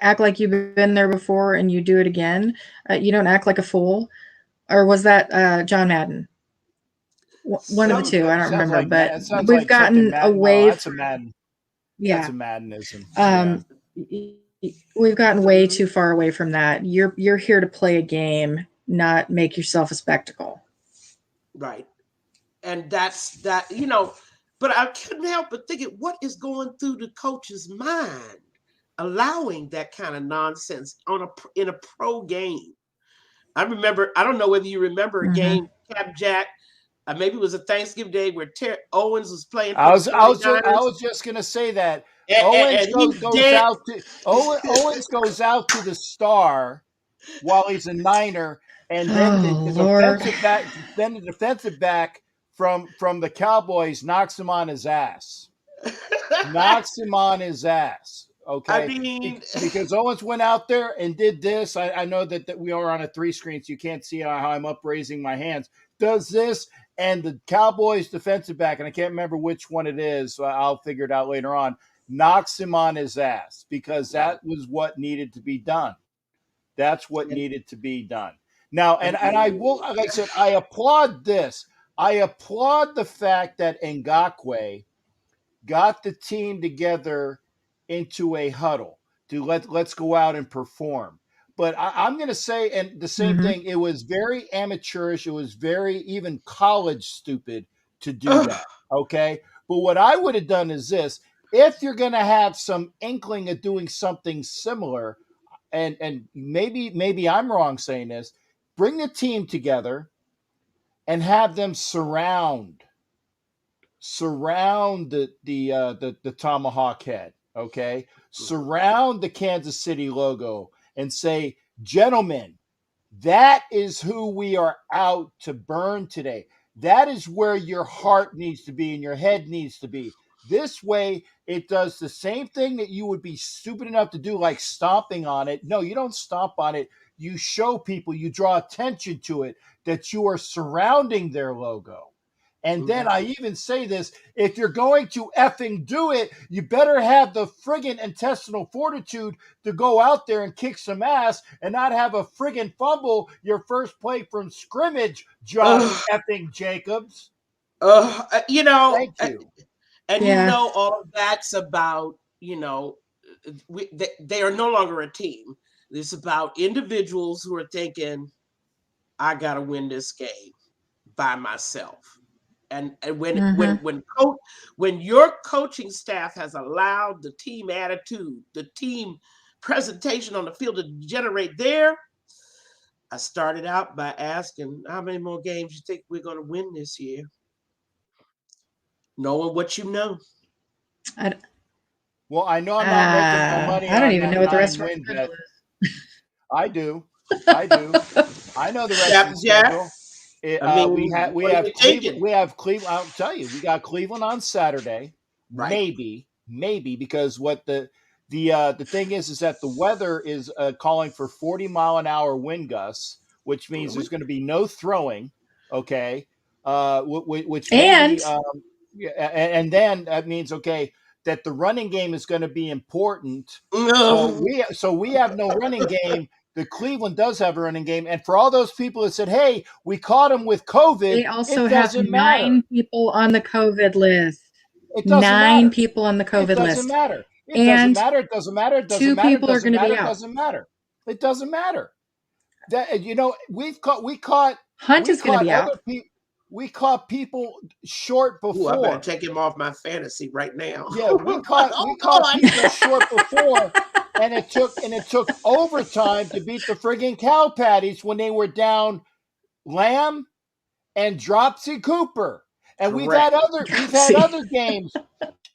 act like you've been there before and you do it again? You don't act like a fool? Or was that John Madden? One of the two. I don't remember. Like, but we've gotten away from Madden. Yeah. That's a Maddenism. We've gotten way too far away from that. You're here to play a game, not make yourself a spectacle. Right. And that's that, but I couldn't help but thinking, what is going through the coach's mind, allowing that kind of nonsense in a pro game? I remember, I don't know whether you remember a game, Cap Jack, maybe it was a Thanksgiving Day where Owens was playing for the 49ers. I was just going to say that. Owens goes out to the star while he's a Niner, and then the defensive back from the Cowboys knocks him on his ass. Okay, I mean, because Owens went out there and did this. I know that we are on a 3-screen, so you can't see how I'm upraising my hands. Does this, and the Cowboys defensive back, and I can't remember which one it is, so I'll figure it out later on, knocks him on his ass because that was what needed to be done. That's what needed to be done. Now, and I will, like I said, I applaud this. I applaud the fact that Ngakoue got the team together into a huddle to let's go out and perform. But I'm going to say, and the same thing, it was very amateurish. It was very even college stupid to do that. Okay. But what I would have done is this: if you're going to have some inkling of doing something similar, and maybe I'm wrong saying this, bring the team together and have them surround the tomahawk head. Okay. Surround the Kansas City logo and say, gentlemen, that is who we are out to burn today. That is where your heart needs to be and your head needs to be. This way, it does the same thing that you would be stupid enough to do, like stomping on it. No, you don't stomp on it. You show people, you draw attention to it, that you are surrounding their logo. And then I even say this: if you're going to effing do it, you better have the friggin' intestinal fortitude to go out there and kick some ass and not have a friggin' fumble your first play from scrimmage, Josh effing Jacobs. Thank you. And all of that's about, they are no longer a team. It's about individuals who are thinking, I got to win this game by myself. And when your coaching staff has allowed the team attitude, the team presentation on the field to generate there, I started out by asking, how many more games you think we're going to win this year? Knowing what you know. Well, I know I'm not making no money. I don't even know what the rest of the schedule is. I do. I know the rest of the schedule. We have Cleveland. I'll tell you, we got Cleveland on Saturday. Right. Maybe because what the thing is that the weather is calling for 40-mile-an-hour wind gusts, which means there's going to be no throwing. Okay, which and then that means that the running game is going to be important. So we have no running game. The Cleveland does have a running game. And for all those people that said, hey, we caught him with COVID, they also have 9 people on the COVID list. 9 people on the COVID list. It doesn't matter. It doesn't matter. It doesn't matter. 2 people are going to be out. It doesn't matter. That we caught Hunt is going to be out. we caught people short Ooh, I better before. take him off my fantasy right now. Yeah, we caught Oh, people short before, and it took overtime to beat the friggin' Cow Patties when they were down Lamb and Dropsy Cooper. And we've had other games.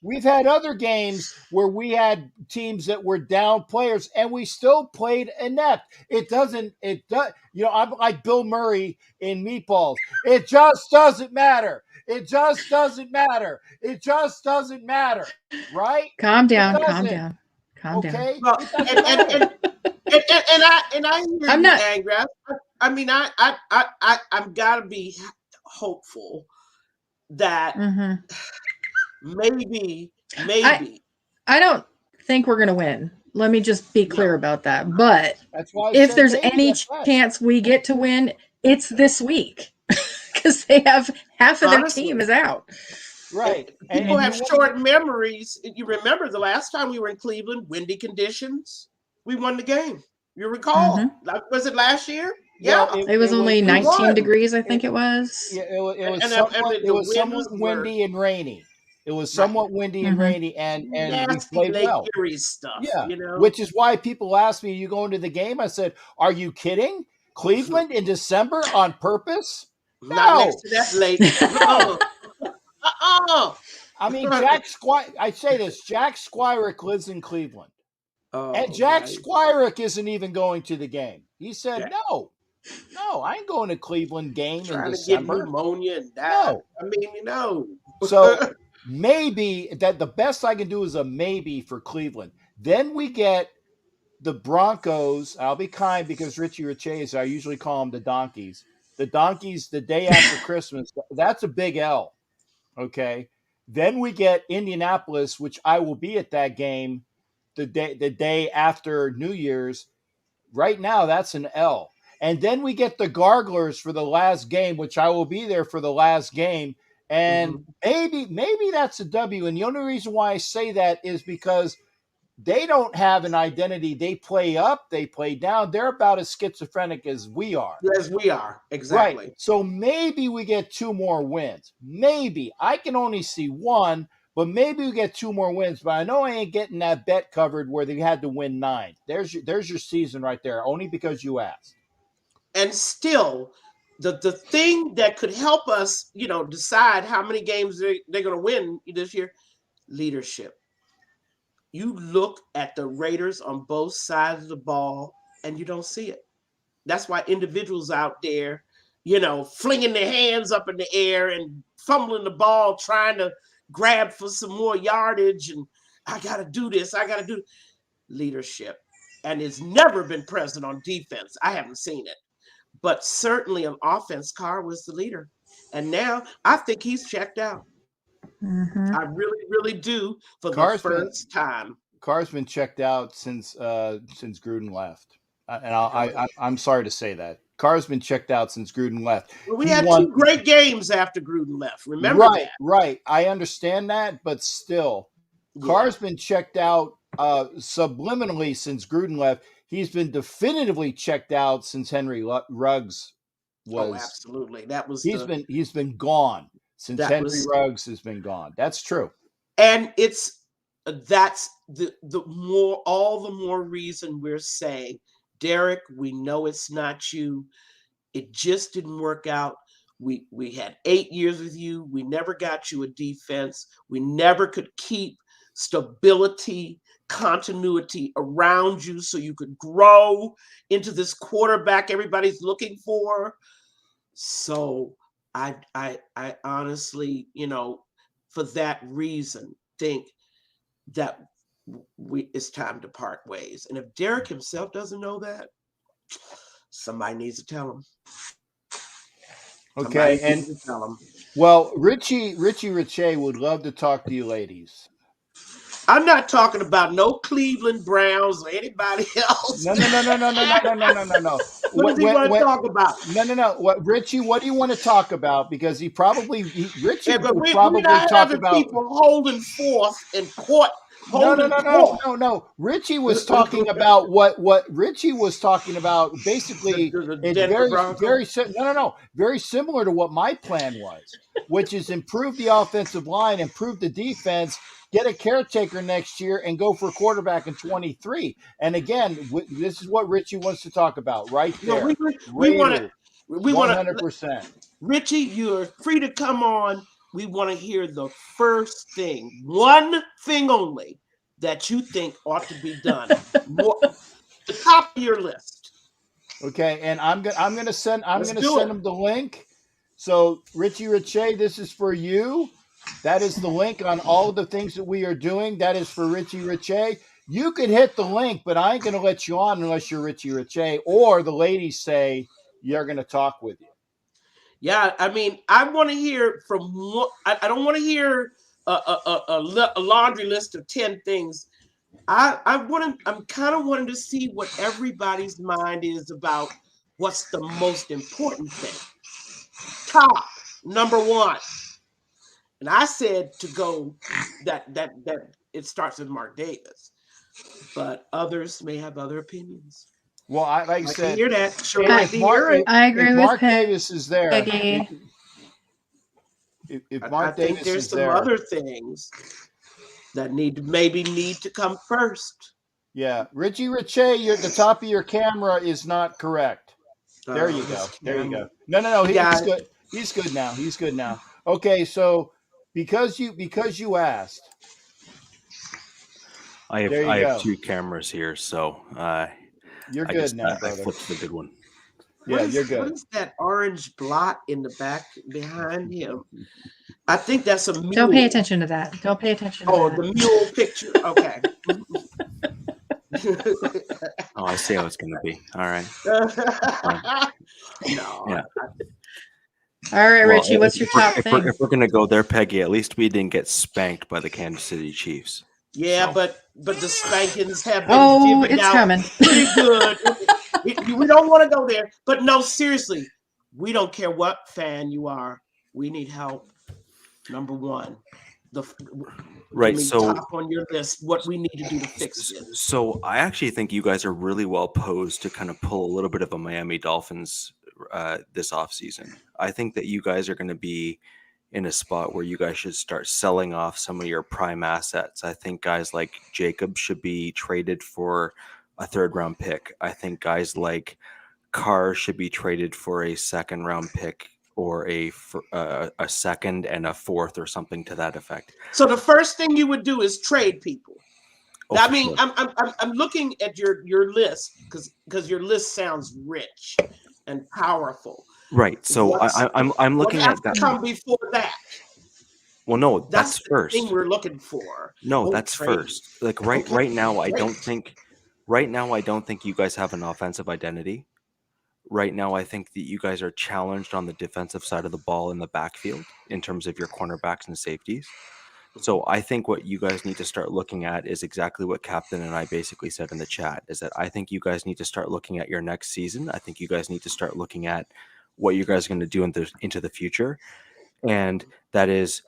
We've had other games where we had teams that were down players and we still played inept. I'm like Bill Murray in Meatballs. It just doesn't matter. It just doesn't matter. It just doesn't matter. Right? Calm It down. doesn't. Okay? well, It doesn't matter. and I hear I'm you, not. Angria. I mean, I've got to be hopeful that Mhm. maybe I don't think we're going to win. Let me just be clear about that. But That's why I if said there's maybe any at best. chance we get to win, it's this week because they have half of their Honestly. team is out. Right. People have short memories. You remember the last time we were in Cleveland, windy conditions, we won the game. You recall? Was it last year? Well, Yeah. It was only we 19 won. degrees, I think it was. Yeah, it was And somewhat, the it was somewhat winds were windy and rainy. It was somewhat windy and rainy, and we nasty played Lake well. Erie stuff. Yeah, You know, which is why people ask me, "You going to the game?" I said, "Are you kidding? Cleveland in December on purpose? not No." next to that lake. I mean, Jack Squire. I say this: Jack Squirick lives in Cleveland, and Jack Squirick isn't even going to the game. He said, "No, I ain't going to Cleveland game in trying December. to get pneumonia and die." No." I mean, So maybe that the best I can do is a maybe for Cleveland. Then we get the Broncos. I'll be kind because Richie Riches, I usually call them the Donkeys. The Donkeys the day after Christmas. That's a big L. Okay. Then we get Indianapolis, which I will be at that game the day after New Year's. Right now, that's an L. And then we get the Garglers for the last game, which I will be there for the last game. And maybe that's a W. And the only reason why I say that is because they don't have an identity. They play up, they play down. They're about as schizophrenic as we are. As we are, exactly. Right. So maybe we get 2 more wins. Maybe. I can only see 1, but maybe we get 2 more wins. But I know I ain't getting that bet covered where they had to win 9. There's your season right there, only because you asked. And still, the thing that could help us, decide how many games they're going to win this year, leadership. You look at the Raiders on both sides of the ball, and you don't see it. That's why individuals out there, flinging their hands up in the air and fumbling the ball, trying to grab for some more yardage. And I got to do this. I got to do leadership. And it's never been present on defense. I haven't seen it. But certainly on offense, Carr was the leader. And now I think he's checked out. I really, really do for the first time. Carr's been checked out since Gruden left. And I'm sorry to say that. Carr's been checked out since Gruden left. Well, we had 2 great games after Gruden left. Remember that? Right. I understand that, but still, Carr's been checked out subliminally since Gruden left. He's been definitively checked out since Henry Ruggs was. Oh, absolutely. That was. He's been gone since Henry Ruggs has been gone. That's true. And that's all the more reason we're saying, Derek, we know it's not you. It just didn't work out. We had 8 years with you. We never got you a defense. We never could keep stability, continuity around you so you could grow into this quarterback everybody's looking for. So I honestly, for that reason, think that it's time to part ways. And if Derek himself doesn't know that, somebody needs to tell him. Okay, and tell him. Well, Richie Riche would love to talk to you ladies. I'm not talking about no Cleveland Browns or anybody else. No. What does he want to talk about? No. Richie, what do you want to talk about? Because Richie would we're probably not talk having about people holding forth in court No. Richie was talking about what Richie was talking about. Basically, it's very similar to what my plan was, which is improve the offensive line, improve the defense, get a caretaker next year, and go for quarterback in 23. And again, this is what Richie wants to talk about right there. We want to 100%. Richie, you're free to come on. We want to hear the first thing, one thing only, that you think ought to be done. The top of your list. Okay, and I'm gonna send him the link. So Richie, this is for you. That is the link on all of the things that we are doing. That is for Richie. You can hit the link, but I ain't gonna let you on unless you're Richie, or the ladies say you're gonna talk with you. Yeah, I mean, I want to hear from. I don't want to hear a laundry list of 10 things. I'm kind of wanting to see what everybody's mind is about what's the most important thing. Top number one, and I said to go that it starts with Mark Davis, but others may have other opinions. Well, I said, hear that. Sure, I agree with Mark Davis is there. Peggy. If Mark Davis think there's is some there, other things that need to come first. Yeah, Richie, the top of your camera is not correct. There you go. There you go. No. He's good. He's good now. He's good now. Okay, so because you asked, I have 2 cameras here, so you're good now, I flipped the good one. Yeah, you're good. What is that orange blot in the back behind him? I think that's a mule. Don't pay attention to that. Don't pay attention to that. Oh, the mule picture. Okay. Oh, I see how it's going to be. All right. No. Yeah. All right, Richie, what's your top thing? If we're going to go there, Peggy, at least we didn't get spanked by the Kansas City Chiefs. Yeah, so. but the spankings have been given out coming. Pretty good. We don't want to go there. But no, seriously, we don't care what fan you are. We need help. Number one. Right, so top on your list what we need to do to fix this. So I actually think you guys are really well posed to kind of pull a little bit of a Miami Dolphins this offseason. I think that you guys are going to be in a spot where you guys should start selling off some of your prime assets. I think guys like Jacob should be traded for a 3rd-round pick. I think guys like Carr should be traded for a 2nd-round pick or a 2nd and a 4th or something to that effect. So the first thing you would do is trade people. Oh, I mean, sure. I'm looking at your list because your list sounds rich and powerful. Right. So I'm looking at that. Come before that. Well, no, that's first. Thing we're looking for. No, that's first. Like right now, I don't think you guys have an offensive identity. Right now, I think that you guys are challenged on the defensive side of the ball in the backfield in terms of your cornerbacks and safeties. So I think what you guys need to start looking at is exactly what Captain and I basically said in the chat, is that I think you guys need to start looking at your next season. I think you guys need to start looking at what you guys are going to do into the future. And that is,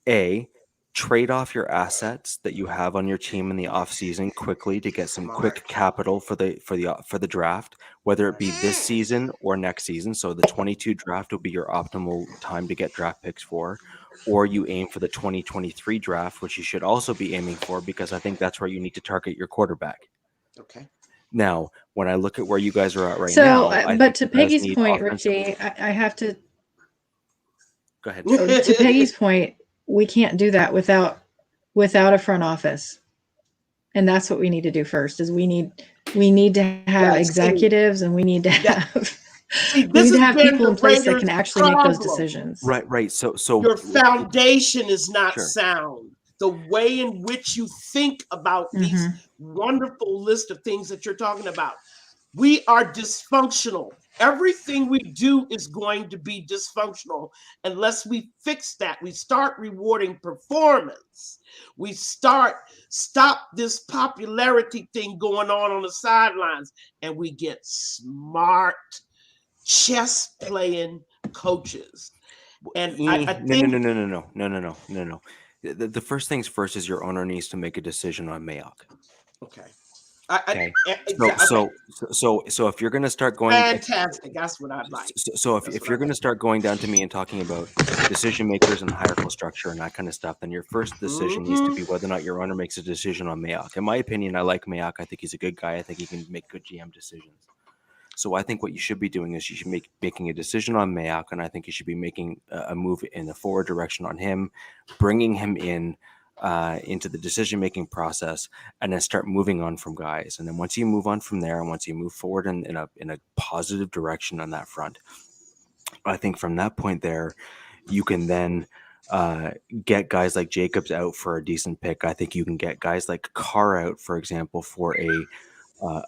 A, trade off your assets that you have on your team in the offseason quickly to get some quick capital for the draft, whether it be this season or next season. So the 22 draft will be your optimal time to get draft picks for, or you aim for the 2023 draft, which you should also be aiming for, because I think that's where you need to target your quarterback. Okay. Now, when I look at where you guys are at right now, but to Peggy's point, Richie, I have to go ahead. To Peggy's point, we can't do that without a front office, and that's what we need to do first. Is we need to have executives, and we need to have people in place that can actually make those decisions. Right. So your foundation is not sound. The way in which you think about these wonderful list of things that you're talking about. We are dysfunctional. Everything we do is going to be dysfunctional unless we fix that. We start rewarding performance. We stop this popularity thing going on the sidelines, and we get smart chess playing coaches. And I think no. The first things first is your owner needs to make a decision on Mayock. Okay. Okay. Okay. So if you're going to start going, Fantastic. That's what I'd like. So if you're going to start going down to me and talking about decision makers and hierarchical structure and that kind of stuff, then your first decision needs to be whether or not your owner makes a decision on Mayock. In my opinion, I like Mayock. I think he's a good guy. I think he can make good GM decisions. So I think what you should be doing is you should be making a decision on Mayock, and I think you should be making a move in the forward direction on him, bringing him in into the decision-making process, and then start moving on from guys. And then once you move on from there, and once you move forward in a positive direction on that front, I think from that point there, you can then get guys like Jacobs out for a decent pick. I think you can get guys like Carr out, for example, for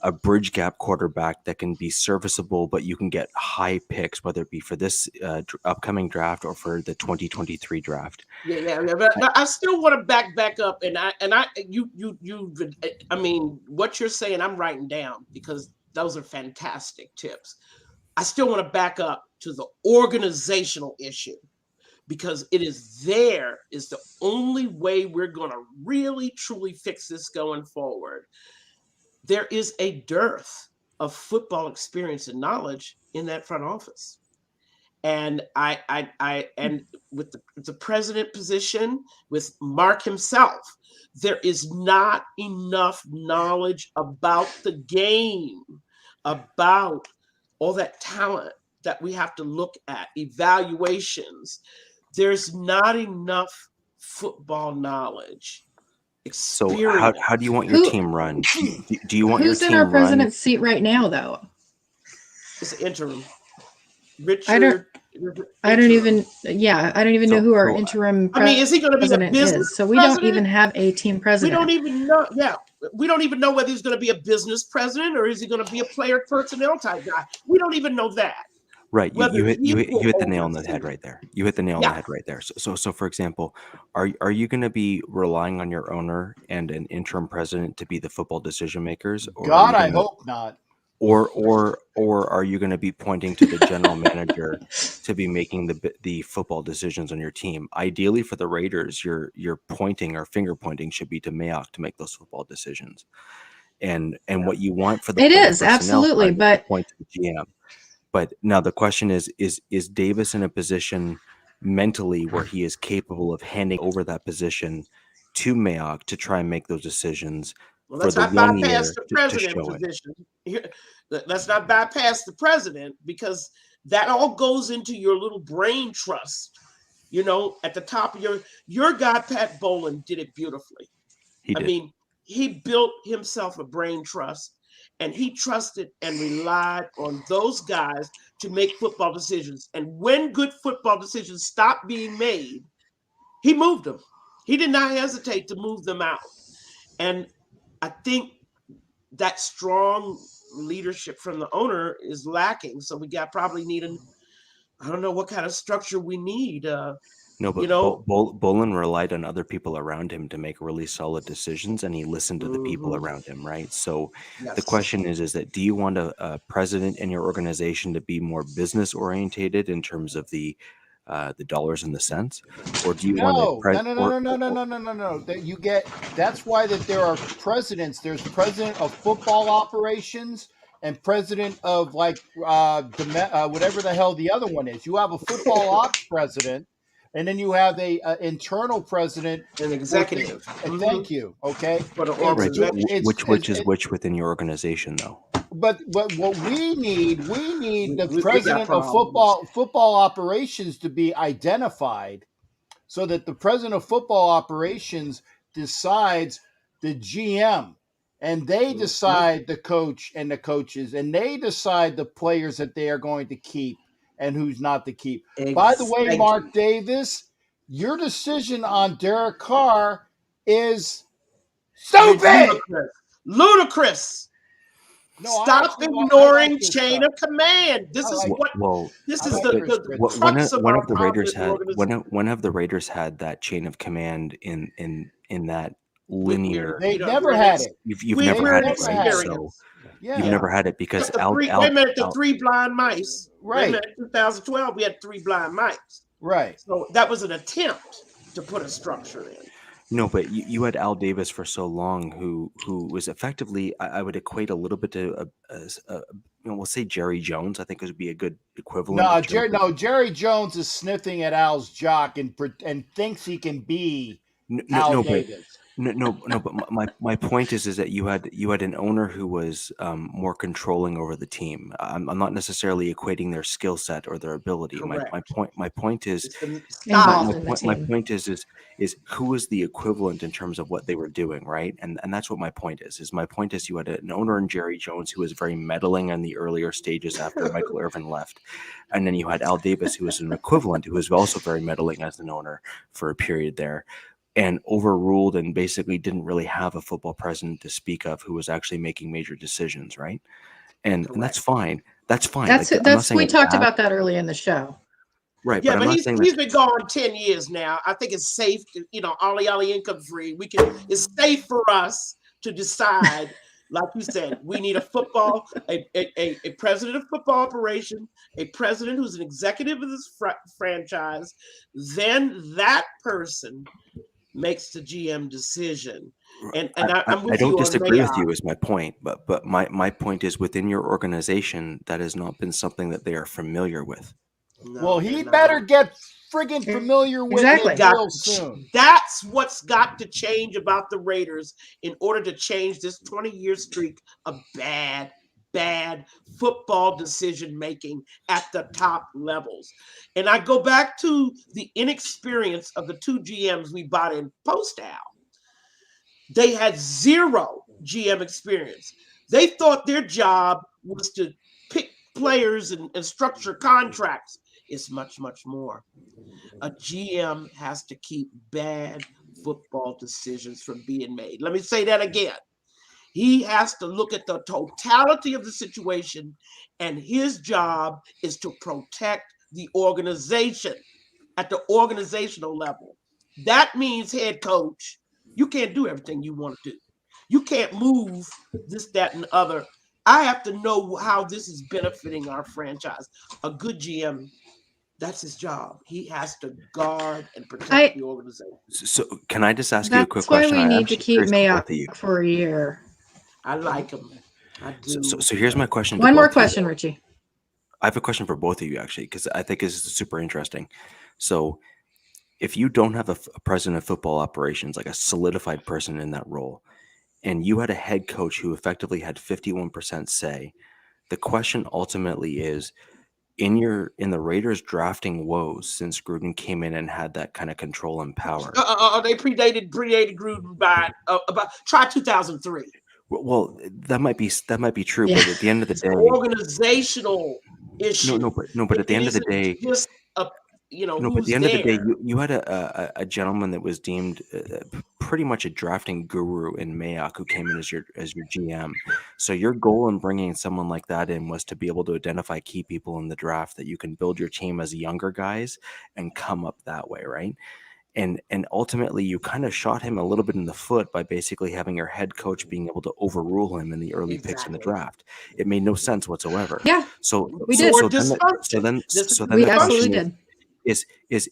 a bridge gap quarterback that can be serviceable, but you can get high picks, whether it be for this upcoming draft or for the 2023 draft. Yeah. But I still want to back up, I mean, what you're saying, I'm writing down because those are fantastic tips. I still want to back up to the organizational issue, because it is the only way we're going to really truly fix this going forward. There is a dearth of football experience and knowledge in that front office. And and with the president position, with Mark himself, there is not enough knowledge about the game, about all that talent that we have to look at, evaluations. There's not enough football knowledge. So how do you want your team run? Do you want your team run? Who's in our president's seat right now, though? It's interim. Richard. I don't even know who our interim president is he going to be a business is. So we don't even have a team president. We don't even know. Yeah, we don't even know whether he's going to be a business president or is he going to be a player personnel type guy. We don't even know that. Right. You hit the nail on the head right there. You hit the nail on the head right there. So for example, are you going to be relying on your owner and an interim president to be the football decision makers? Or I hope not. Or are you going to be pointing to the general manager to be making the football decisions on your team? Ideally, for the Raiders, your pointing or finger pointing should be to Mayock to make those football decisions. And what you want for the it is absolutely, but point to the GM. But now the question is Davis in a position mentally where he is capable of handing over that position to Mayock to try and make those decisions? Well, let's not bypass the president position. Let's not bypass the president, because that all goes into your little brain trust. You know, at the top of your guy, Pat Bowlen, did it beautifully. I mean, he built himself a brain trust, and he trusted and relied on those guys to make football decisions. And when good football decisions stopped being made, he moved them. He did not hesitate to move them out. And I think that strong leadership from the owner is lacking. So we probably need I don't know what kind of structure we need. No, but Bowlen relied on other people around him to make really solid decisions, and he listened to the people around him, right? So the question is that do you want a president in your organization to be more business orientated in terms of the dollars and the cents, or do you want No. That's why that there are presidents. There's president of football operations and president of whatever the hell the other one is. You have a football ops president, and then you have a internal president, an executive. Thank you. Okay, which is which within your organization, though. But what we need the president of football operations to be identified, so that the president of football operations decides the GM, and they decide the coach and the coaches, and they decide the players that they are going to keep and who's not to keep. By the way, Mark Davis, your decision on Derek Carr is stupid, ludicrous. No, stop ignoring chain of command. This is what. Well, this is the crux of one of the Raiders had. One of the Raiders had that chain of command in that linear. They never had it. You've never had it, right? So you've never had it because wait a minute, the three blind mice. Right. Wait a minute, 2012, we had three blind mice. Right. So that was an attempt to put a structure in. No, but you had Al Davis for so long, who was effectively, I would equate a little bit to we'll say Jerry Jones. I think would be a good equivalent. No, Jerry Jones is sniffing at Al's jock and thinks he can be Al Davis. But my point is that you had an owner who was more controlling over the team. I'm not necessarily equating their skill set or their ability. My point is my point is who is the equivalent in terms of what they were doing, right? And that's what my point is. My point is you had an owner in Jerry Jones who was very meddling in the earlier stages after Michael Irvin left, and then you had Al Davis, who was an equivalent, who was also very meddling as an owner for a period there, and overruled and basically didn't really have a football president to speak of who was actually making major decisions, right? And that's fine. That's fine. That's we talked about that early in the show. Right. Yeah, but he's been gone 10 years now. I think it's safe to, ollie income free. It's safe for us to decide, like you said, we need a president of football operation, a president who's an executive of this franchise. Then that person makes the GM decision. And I'm with you. I don't disagree with you is my point, but my point is within your organization, that has not been something that they are familiar with. No, well, he better get friggin' familiar with it real soon. That's what's got to change about the Raiders in order to change this 20-year streak of bad football decision making at the top levels. And I go back to the inexperience of the two GMs we bought in post-Al. They had zero GM experience. They thought their job was to pick players and structure contracts. It's much, much more. A GM has to keep bad football decisions from being made. Let me say that again. He has to look at the totality of the situation, and his job is to protect the organization at the organizational level. That means, head coach, you can't do everything you want to do. You can't move this, that, and the other. I have to know how this is benefiting our franchise. A good GM, that's his job. He has to guard and protect the organization. So can I just ask you a quick question? That's why we need to keep Mayock for a year. I like him. I do. So here's my question. One more question, Richie. I have a question for both of you, actually, because I think this is super interesting. So if you don't have a president of football operations, like a solidified person in that role, and you had a head coach who effectively had 51% say, the question ultimately is, in the Raiders drafting woes since Gruden came in and had that kind of control and power. They predated Gruden by try 2003. Well, that might be true, but at the end of the day, organizational issue. No, but at the end of the day, just but at the end of the day, you had a gentleman that was deemed pretty much a drafting guru in Mayock, who came in as your GM. So your goal in bringing someone like that in was to be able to identify key people in the draft that you can build your team as younger guys and come up that way, right? And ultimately, you kind of shot him a little bit in the foot by basically having your head coach being able to overrule him in the early picks in the draft. It made no sense whatsoever. Yeah, so we did. So then we absolutely did. Is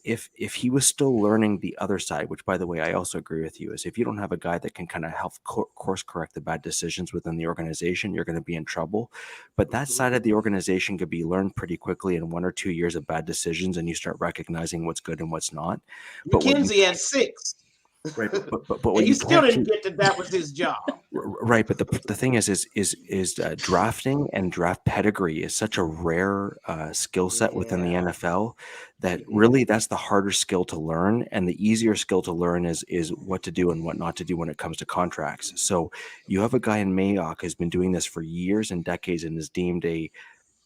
if he was still learning the other side, which, by the way, I also agree with you, is if you don't have a guy that can kind of help course correct the bad decisions within the organization, you're going to be in trouble. But that side of the organization could be learned pretty quickly in 1 or 2 years of bad decisions, and you start recognizing what's good and what's not. But McKenzie had 6. Right, but you still didn't get that was his job. Right, but the thing is drafting and draft pedigree is such a rare skill set within the NFL that really that's the harder skill to learn, and the easier skill to learn is what to do and what not to do when it comes to contracts. So you have a guy in Mayock who's been doing this for years and decades and is deemed a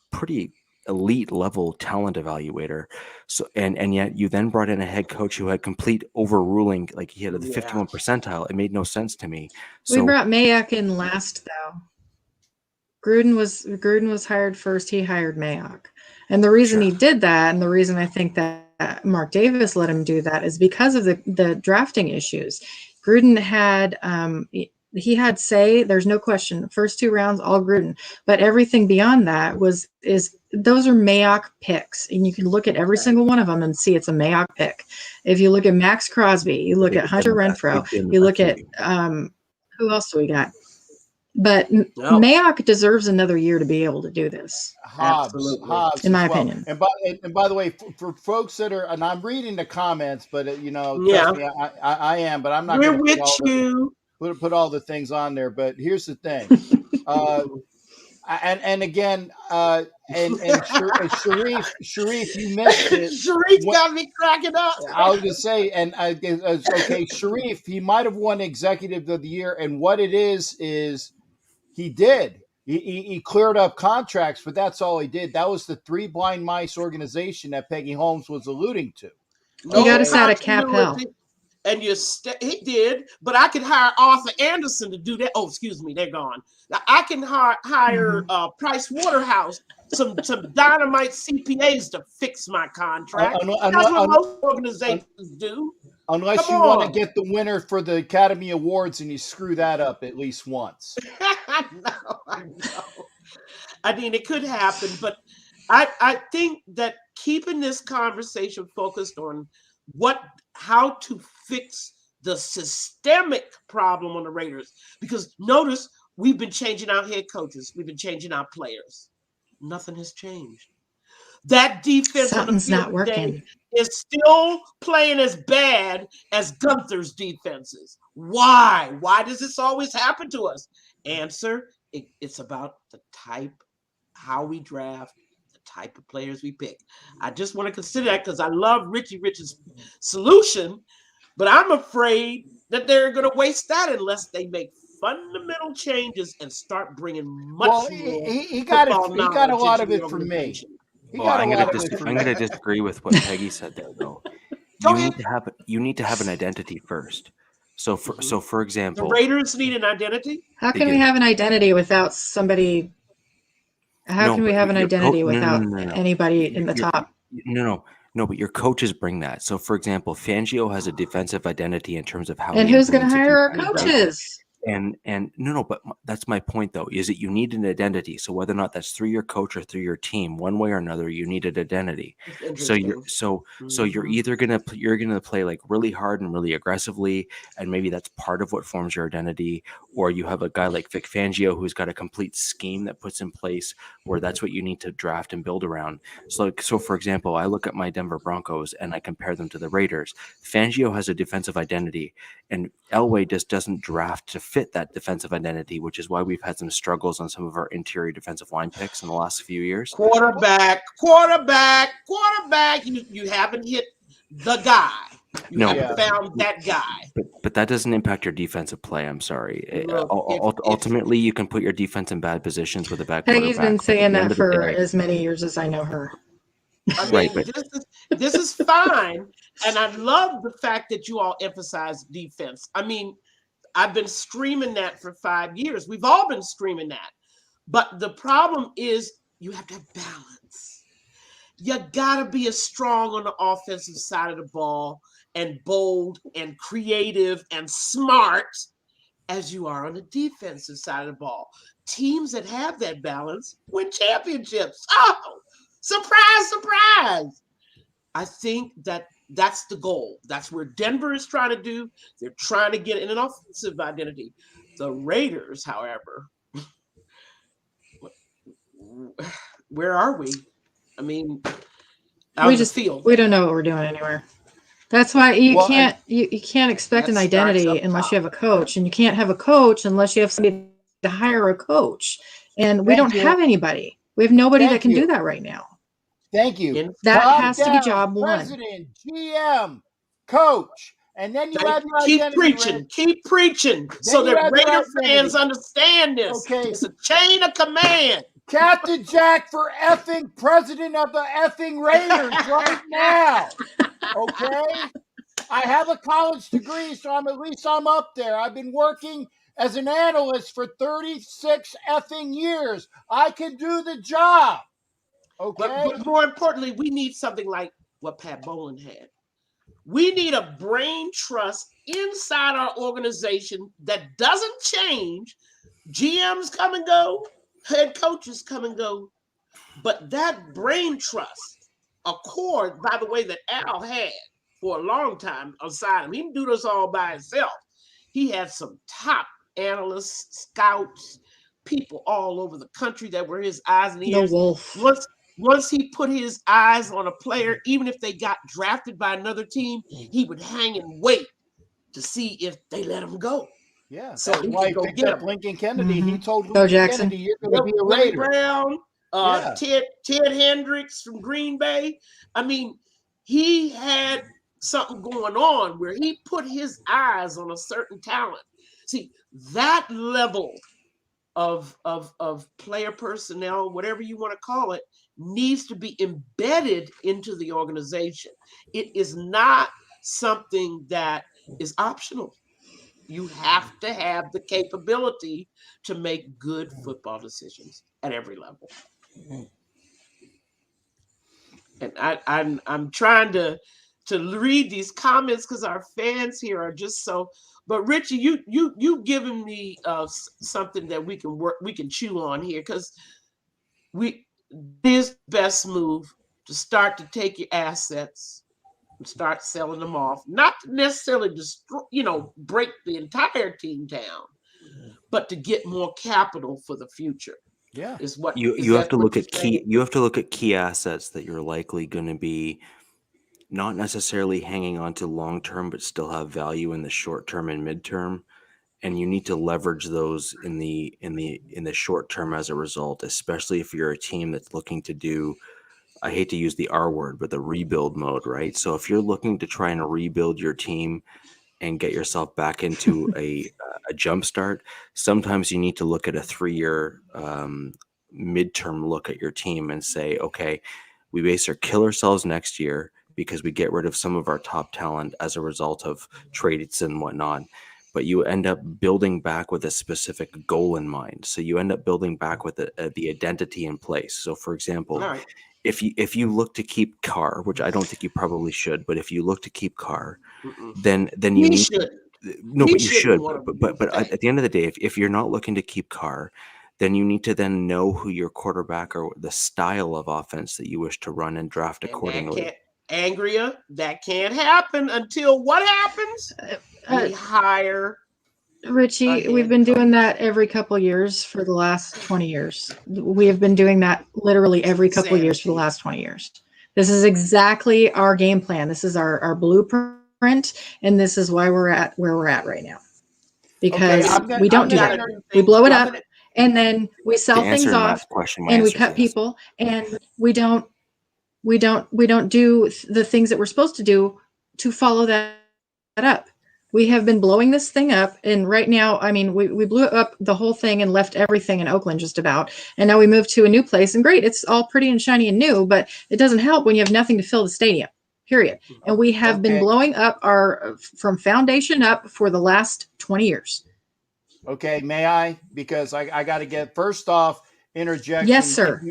pretty elite level talent evaluator. So and yet you then brought in a head coach who had complete overruling, like he had the 51 percentile. It made no sense to me. So we brought Mayock in last, though. Gruden was hired first. He hired Mayock, and the reason he did that, and the reason I think that Mark Davis let him do that, is because of the drafting issues. Gruden had he had say, there's no question, first 2 rounds all Gruden, but everything beyond that is those are Mayock picks, and you can look at every single one of them and see it's a Mayock pick. If you look at Max Crosby, you look at Hunter Renfroe, you look at who else do we got? But Mayock deserves another year to be able to do this. Hobbs, in my opinion. And by the way, for folks that are, and I'm reading the comments, but trust me, I am, but I'm not going to put all the things on there. But here's the thing, and again, Sharif, you missed it. Sharif got me cracking up. I was going to say, and okay, Sharif, he might have won Executive of the Year, and what it is he did. He cleared up contracts, but that's all he did. That was the Three Blind Mice organization that Peggy Holmes was alluding to. He got us out of cap hell. And he did, but I could hire Arthur Anderson to do that. Oh, excuse me, they're gone. Now I can hire Price Waterhouse, some dynamite CPAs to fix my contract. That's what most organizations do. Unless you want to get the winner for the Academy Awards and you screw that up at least once. I know. I mean, it could happen, but I think that keeping this conversation focused on how to fix the systemic problem on the Raiders, because notice we've been changing our head coaches, we've been changing our players. Nothing has changed. That defense Something's not working. Is still playing as bad as Gunther's defenses. Why? Why does this always happen to us? Answer, it's about the type, how we draft, the type of players we pick. I just want to consider that because I love Richie Rich's solution, but I'm afraid that they're going to waste that unless they make fundamental changes and start bringing much more. He got a lot of it from me. I'm going to disagree with what Peggy said there, though. You need to have an identity first. So for example, the Raiders need an identity. How can we have an identity without somebody? How can we have an identity without anybody in the top? No, but your coaches bring that. So for example, Fangio has a defensive identity in terms of how. And who's going to hire our coaches? And no, but that's my point though, is that you need an identity. So whether or not that's through your coach or through your team, one way or another, you need an identity. So you're either gonna play like really hard and really aggressively, and maybe that's part of what forms your identity, or you have a guy like Vic Fangio who's got a complete scheme that puts in place where that's what you need to draft and build around. So for example, I look at my Denver Broncos and I compare them to the Raiders. Fangio has a defensive identity, and Elway just doesn't draft to fit that defensive identity, which is why we've had some struggles on some of our interior defensive line picks in the last few years. Quarterback. You haven't hit the guy. You haven't found that guy. But that doesn't impact your defensive play. I'm sorry. Ultimately, you can put your defense in bad positions with a bad quarterback. Peggy's been saying that for as many years as I know her. I mean, this is fine, and I love the fact that you all emphasize defense. I mean, I've been screaming that for 5 years. We've all been screaming that. But the problem is you have to have balance. You got to be as strong on the offensive side of the ball and bold and creative and smart as you are on the defensive side of the ball. Teams that have that balance win championships. Oh, surprise, surprise. I think that's the goal. That's where Denver is trying to do. They're trying to get in an offensive identity. The Raiders, however, where are we? I mean, we don't know what we're doing anywhere. That's why you can't expect an identity unless you have a coach, and you can't have a coach unless you have somebody to hire a coach. And we don't have anybody. We have nobody that can do that right now. Thank you. That has to be job one. President, GM, coach, and then you have your keep identity. Keep preaching, so that Raider fans understand this. Okay, it's a chain of command. Captain Jack for effing president of the effing Raiders right now. Okay, I have a college degree, so I'm up there. I've been working as an analyst for 36 effing years. I can do the job. Okay. But more importantly, we need something like what Pat Bowlen had. We need a brain trust inside our organization that doesn't change. GMs come and go, head coaches come and go. But that brain trust, accord, by the way, that Al had for a long time aside him, he didn't do this all by himself. He had some top analysts, scouts, people all over the country that were his eyes and ears. The wolf. Once he put his eyes on a player, even if they got drafted by another team, he would hang and wait to see if they let him go. Yeah, So that's he why he could go picked get up him. Lincoln Kennedy. He told Bo Lincoln Jackson. Kennedy, "You're going to be a Willie Raider." Brown, Yeah. Ted Hendricks from Green Bay. I mean, he had something going on where he put his eyes on a certain talent. See, that level of player personnel, whatever you want to call it, needs to be embedded into the organization. It is not something that is optional. You have to have the capability to make good football decisions at every level. And I'm trying to read these comments because our fans here are just so. But Richie, you've given me something that we can chew on here, because this best move to start to take your assets and start selling them off, not to necessarily destroy, break the entire team down, but to get more capital for the future. Yeah, is what you have to look at key. You have to look at key assets that you're likely going to be not necessarily hanging on to long term, but still have value in the short term and midterm. And you need to leverage those in the short term as a result, especially if you're a team that's looking to do, I hate to use the R word, but the rebuild mode, right? So if you're looking to try and rebuild your team and get yourself back into a jump start, sometimes you need to look at a 3-year midterm look at your team and say, okay, we kill ourselves next year because we get rid of some of our top talent as a result of trades and whatnot. But you end up building back with a specific goal in mind. So you end up building back with the identity in place. So, for example, Right. if you look to keep Carr, which I don't think you probably should, but if you look to keep Carr, Mm-mm. then you He need should. no, He but you should. shouldn't wanna But at the end of the day, if you're not looking to keep Carr, then you need to then know who your quarterback or the style of offense that you wish to run and draft And accordingly. Angria, that can't happen until what happens? We hire Richie, we've been doing that every couple years for the last 20 years. We have been doing that literally every couple of years for the last 20 years. This is exactly our game plan. This is our blueprint, and this is why we're at where we're at right now. Because we don't do that. We blow it up, and then we sell things off, and we cut people, and we don't do the things that we're supposed to do to follow that up. We have been blowing this thing up, and right now, I mean, we blew up the whole thing and left everything in Oakland just about, and now we moved to a new place, and great, it's all pretty and shiny and new, but it doesn't help when you have nothing to fill the stadium, period. And we have been blowing up from foundation up for the last 20 years. Okay, may I? Because I got to get, first off, interjection. Yes, sir.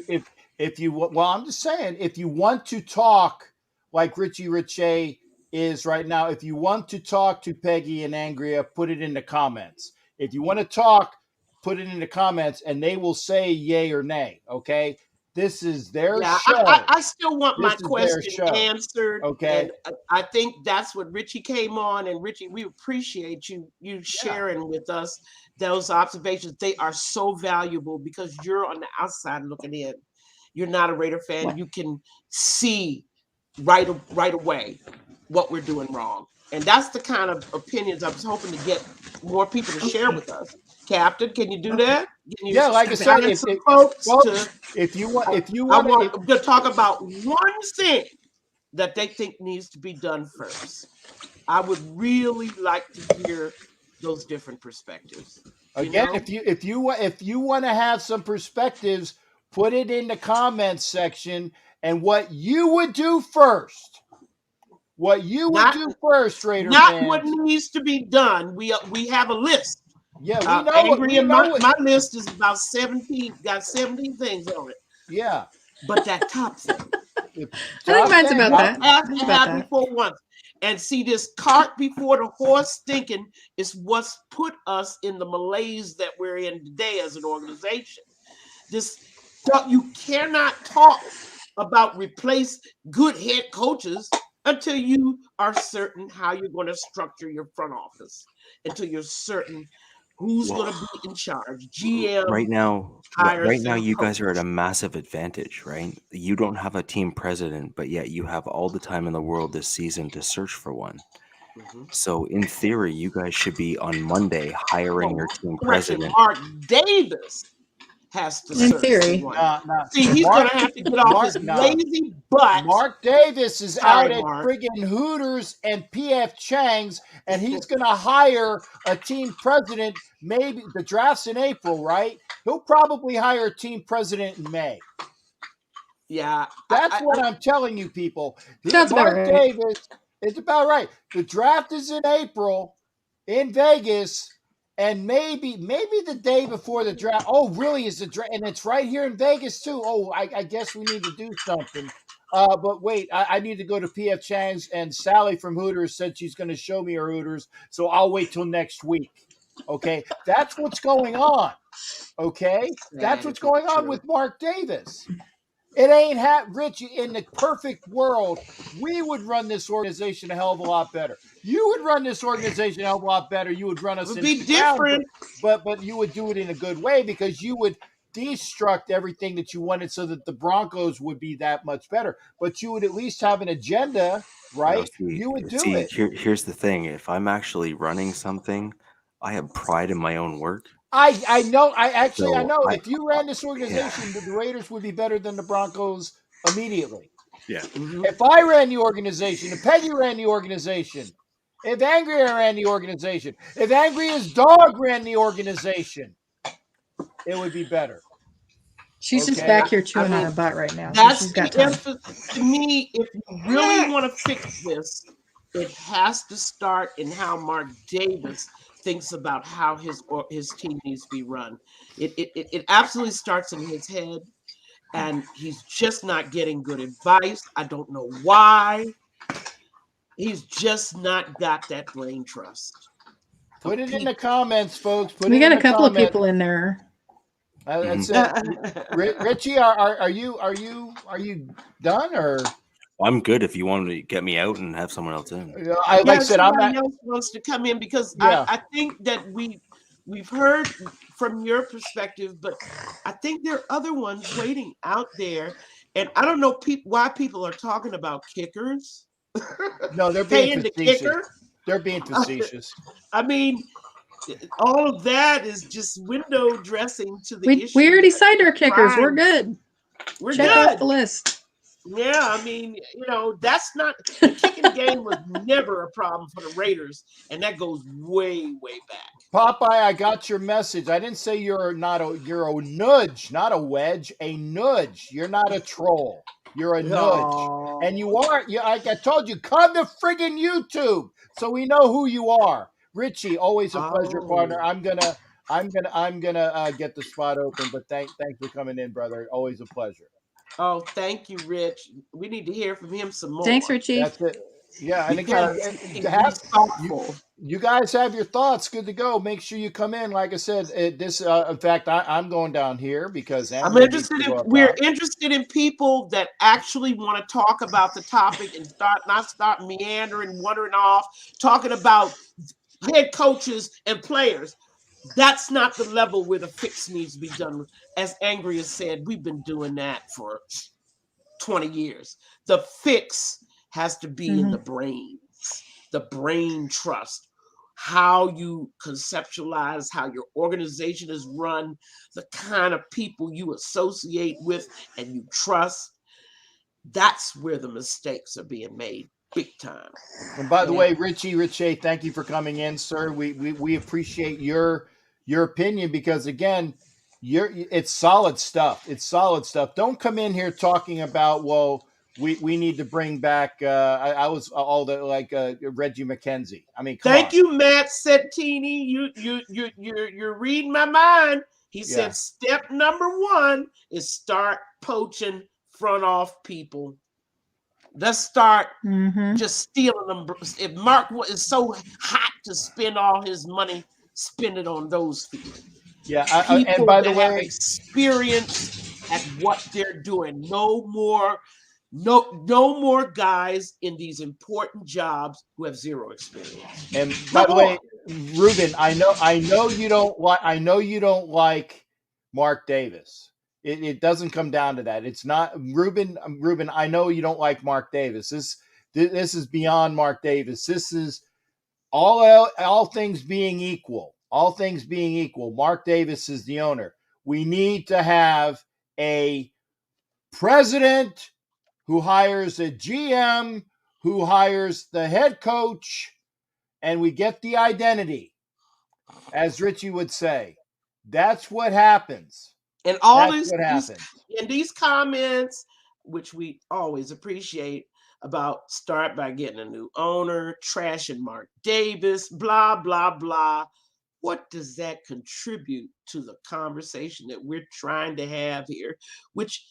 Well, I'm just saying, if you want to talk like Richie Richey is right now, if you want to talk to Peggy and Angria, put it in the comments. If you want to talk, put it in the comments, and they will say yay or nay, okay? This is their show. I still want my question answered. Okay. And I think that's what Richie came on. And Richie, we appreciate you sharing with us those observations. They are so valuable because you're on the outside looking in. You're not a Raider fan. You can see right away what we're doing wrong. And that's the kind of opinions I was hoping to get more people to share with us. Captain, can you do that? Yeah, like I said, if you want to talk about one thing that they think needs to be done first, I would really like to hear those different perspectives. Again, if you want to have some perspectives, put it in the comments section, and what you would do first. What you would do first, Raider not fans. What needs to be done. We have a list. Yeah, we know my list is about 17. Got 17 things on it. Yeah, but that top thing. I think mine's about that. Has to happen for once. And see, this cart before the horse thinking is what's put us in the malaise that we're in today as an organization. This You cannot talk about replace good head coaches until you are certain how you're going to structure your front office, until you're certain who's going to be in charge. GM. Right now, you guys are at a coach. massive advantage, right? You don't have a team president, but yet you have all the time in the world this season to search for one. So in theory, you guys should be on Monday hiring your team president. Mark Davis has to In search theory. for one. See, he's going to have to get off his lazy butt. Mark Davis is out at friggin' Hooters and PF Chang's, and he's going to hire a team president. Maybe the draft's in April, right? He'll probably hire a team president in May. Yeah. That's what I'm telling you, people. Sounds Mark about right. Davis, it's about right. The draft is in April in Vegas. And maybe the day before the draft. Oh, really? Is the draft? And it's right here in Vegas too. Oh, I guess we need to do something. But wait, I need to go to PF Chang's, and Sally from Hooters said she's going to show me her Hooters, so I'll wait till next week. Okay, that's what's going on. Okay, that's what's going on with Mark Davis. It ain't Rich. In the perfect world, we would run this organization a hell of a lot better. You would run this organization a hell of a lot better. You would run us. It would be different, but you would do it in a good way, because you would destruct everything that you wanted, so that the Broncos would be that much better. But you would at least have an agenda, right? You would do it. Here's the thing: if I'm actually running something, I have pride in my own work. I know. I know. If you ran this organization, the Raiders would be better than the Broncos immediately. Yeah. If I ran the organization, if Peggy ran the organization, if Angria ran the organization, if Angria's dog ran the organization, it would be better. She's just back here chewing on a butt right now. That's so she's got the emphasis. To me, if you really want to fix this, it has to start in how Mark Davis thinks about how his team needs to be run. It absolutely starts in his head, and he's just not getting good advice. I don't know why. He's just not got that brain trust. Put it in the comments, folks. We got a couple of people in there. That's it. Richie, are you done, or? I'm good if you want to get me out and have someone else in. Like I said, somebody else wants to come in, because I think that we've heard from your perspective, but I think there are other ones waiting out there, and I don't know why people are talking about kickers. No, they're being facetious. The kicker. They're being facetious. I mean, all of that is just window dressing to the issue. We already signed our kickers. We're good. We're Check good. off the list. Yeah, I mean, that's not, the kicking game was never a problem for the Raiders, and that goes way, way back. Popeye, I got your message. I didn't say you're a nudge, not a wedge, a nudge. You're not a troll. You're a nudge. And you are, like I told you, come to friggin' YouTube so we know who you are. Richie, always a pleasure, partner. I'm gonna get the spot open, but thanks for coming in, brother. Always a pleasure. Oh, thank you, Rich. We need to hear from him some more. Thanks, Richie. That's it. Yeah, and again, you guys have your thoughts. Good to go. Make sure you come in. Like I said, in fact, I'm going down here because we're interested in people that actually want to talk about the topic and not start meandering, wandering off, talking about head coaches and players. That's not the level where the fix needs to be done. As Angria said, we've been doing that for 20 years. The fix has to be in the brains, the brain trust, how you conceptualize, how your organization is run, the kind of people you associate with and you trust. That's where the mistakes are being made. Big time. And by the way, Richie, thank you for coming in, sir. We appreciate your opinion, because again, it's solid stuff. It's solid stuff. Don't come in here talking about, well, we need to bring back. I was all the Reggie McKenzie. I mean, thank you, Matt Settini. You're reading my mind. He said step number 1 is start poaching front off people. Let's start just stealing them. If Mark is so hot to spend all his money, spend it on those people. Yeah, and by the way, experience at what they're doing. No more guys in these important jobs who have zero experience. And No by the more. way, Ruben, I know you don't like Mark Davis. It doesn't come down to that. It's not Ruben. I know you don't like Mark Davis. This is beyond Mark Davis. This is all things being equal. All things being equal, Mark Davis is the owner. We need to have a president who hires a GM, who hires the head coach, and we get the identity, as Richie would say. That's what happens. And all That's what happens. these comments, which we always appreciate, about start by getting a new owner, trashing Mark Davis, blah, blah, blah. What does that contribute to the conversation that we're trying to have here? Which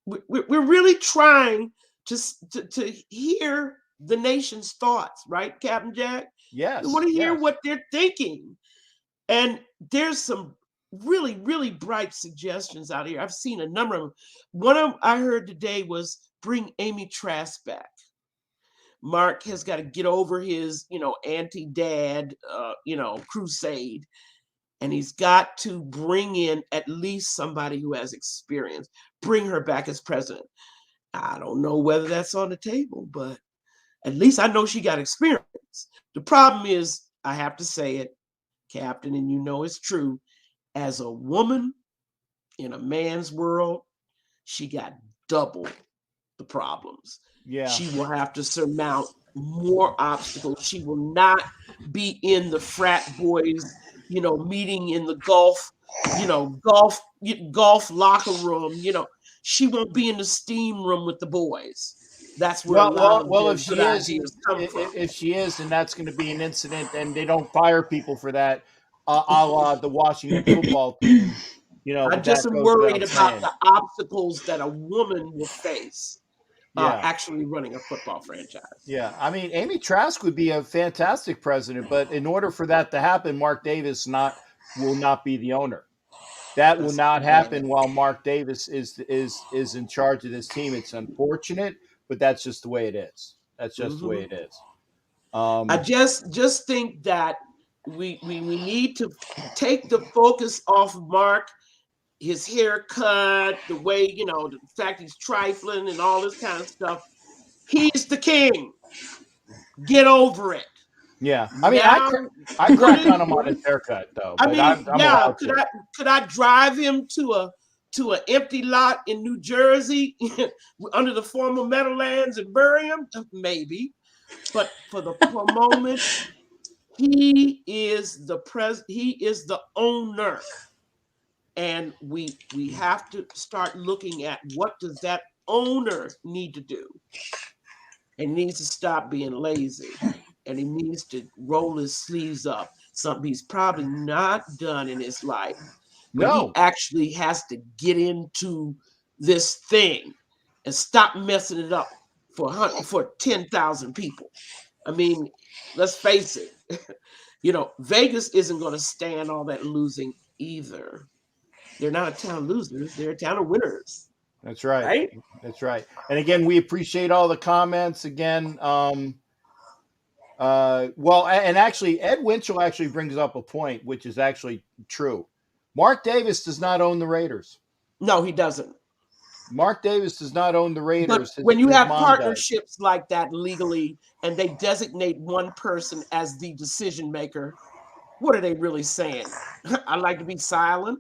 we're really trying to hear the nation's thoughts, right, Captain Jack? Yes. We want to hear what they're thinking. And there's some really, really bright suggestions out here. I've seen a number of them. One of them I heard today was bring Amy Trask back. Mark has got to get over his, anti-dad, crusade. And he's got to bring in at least somebody who has experience. Bring her back as president. I don't know whether that's on the table, but at least I know she got experience. The problem is, I have to say it, Captain, and you know it's true, as a woman in a man's world, she got double the problems. Yeah. She will have to surmount more obstacles. She will not be in the frat boys, meeting in the golf locker room. She won't be in the steam room with the boys. That's where if she is, then that's going to be an incident, and they don't fire people for that, a la the Washington football team. I just am worried about the obstacles that a woman will face. Actually running a football franchise. Yeah, I mean, Amy Trask would be a fantastic president, but in order for that to happen, Mark Davis will not be the owner. That will not happen while Mark Davis is in charge of this team. It's unfortunate, but that's just the way it is. That's just the way it is. I just think that we need to take the focus off Mark, his haircut, the way, the fact he's trifling and all this kind of stuff. He's the king. Get over it. Yeah. I mean, I crack on him on his haircut, though. Could I drive him to an empty lot in New Jersey under the former Meadowlands and bury him? Maybe. But for the moment, he is the owner. And we have to start looking at what does that owner need to do. And he needs to stop being lazy. And he needs to roll his sleeves up. Something he's probably not done in his life. But he actually has to get into this thing and stop messing it up for 10,000 people. I mean, let's face it. Vegas isn't going to stand all that losing either. They're not a town of losers. They're a town of winners. That's right. Right? That's right. And again, we appreciate all the comments. Again, and actually, Ed Winchell actually brings up a point, which is actually true. Mark Davis does not own the Raiders. No, he doesn't. Mark Davis does not own the Raiders. But when you have partnerships like that legally, and they designate one person as the decision maker, what are they really saying? I like to be silent.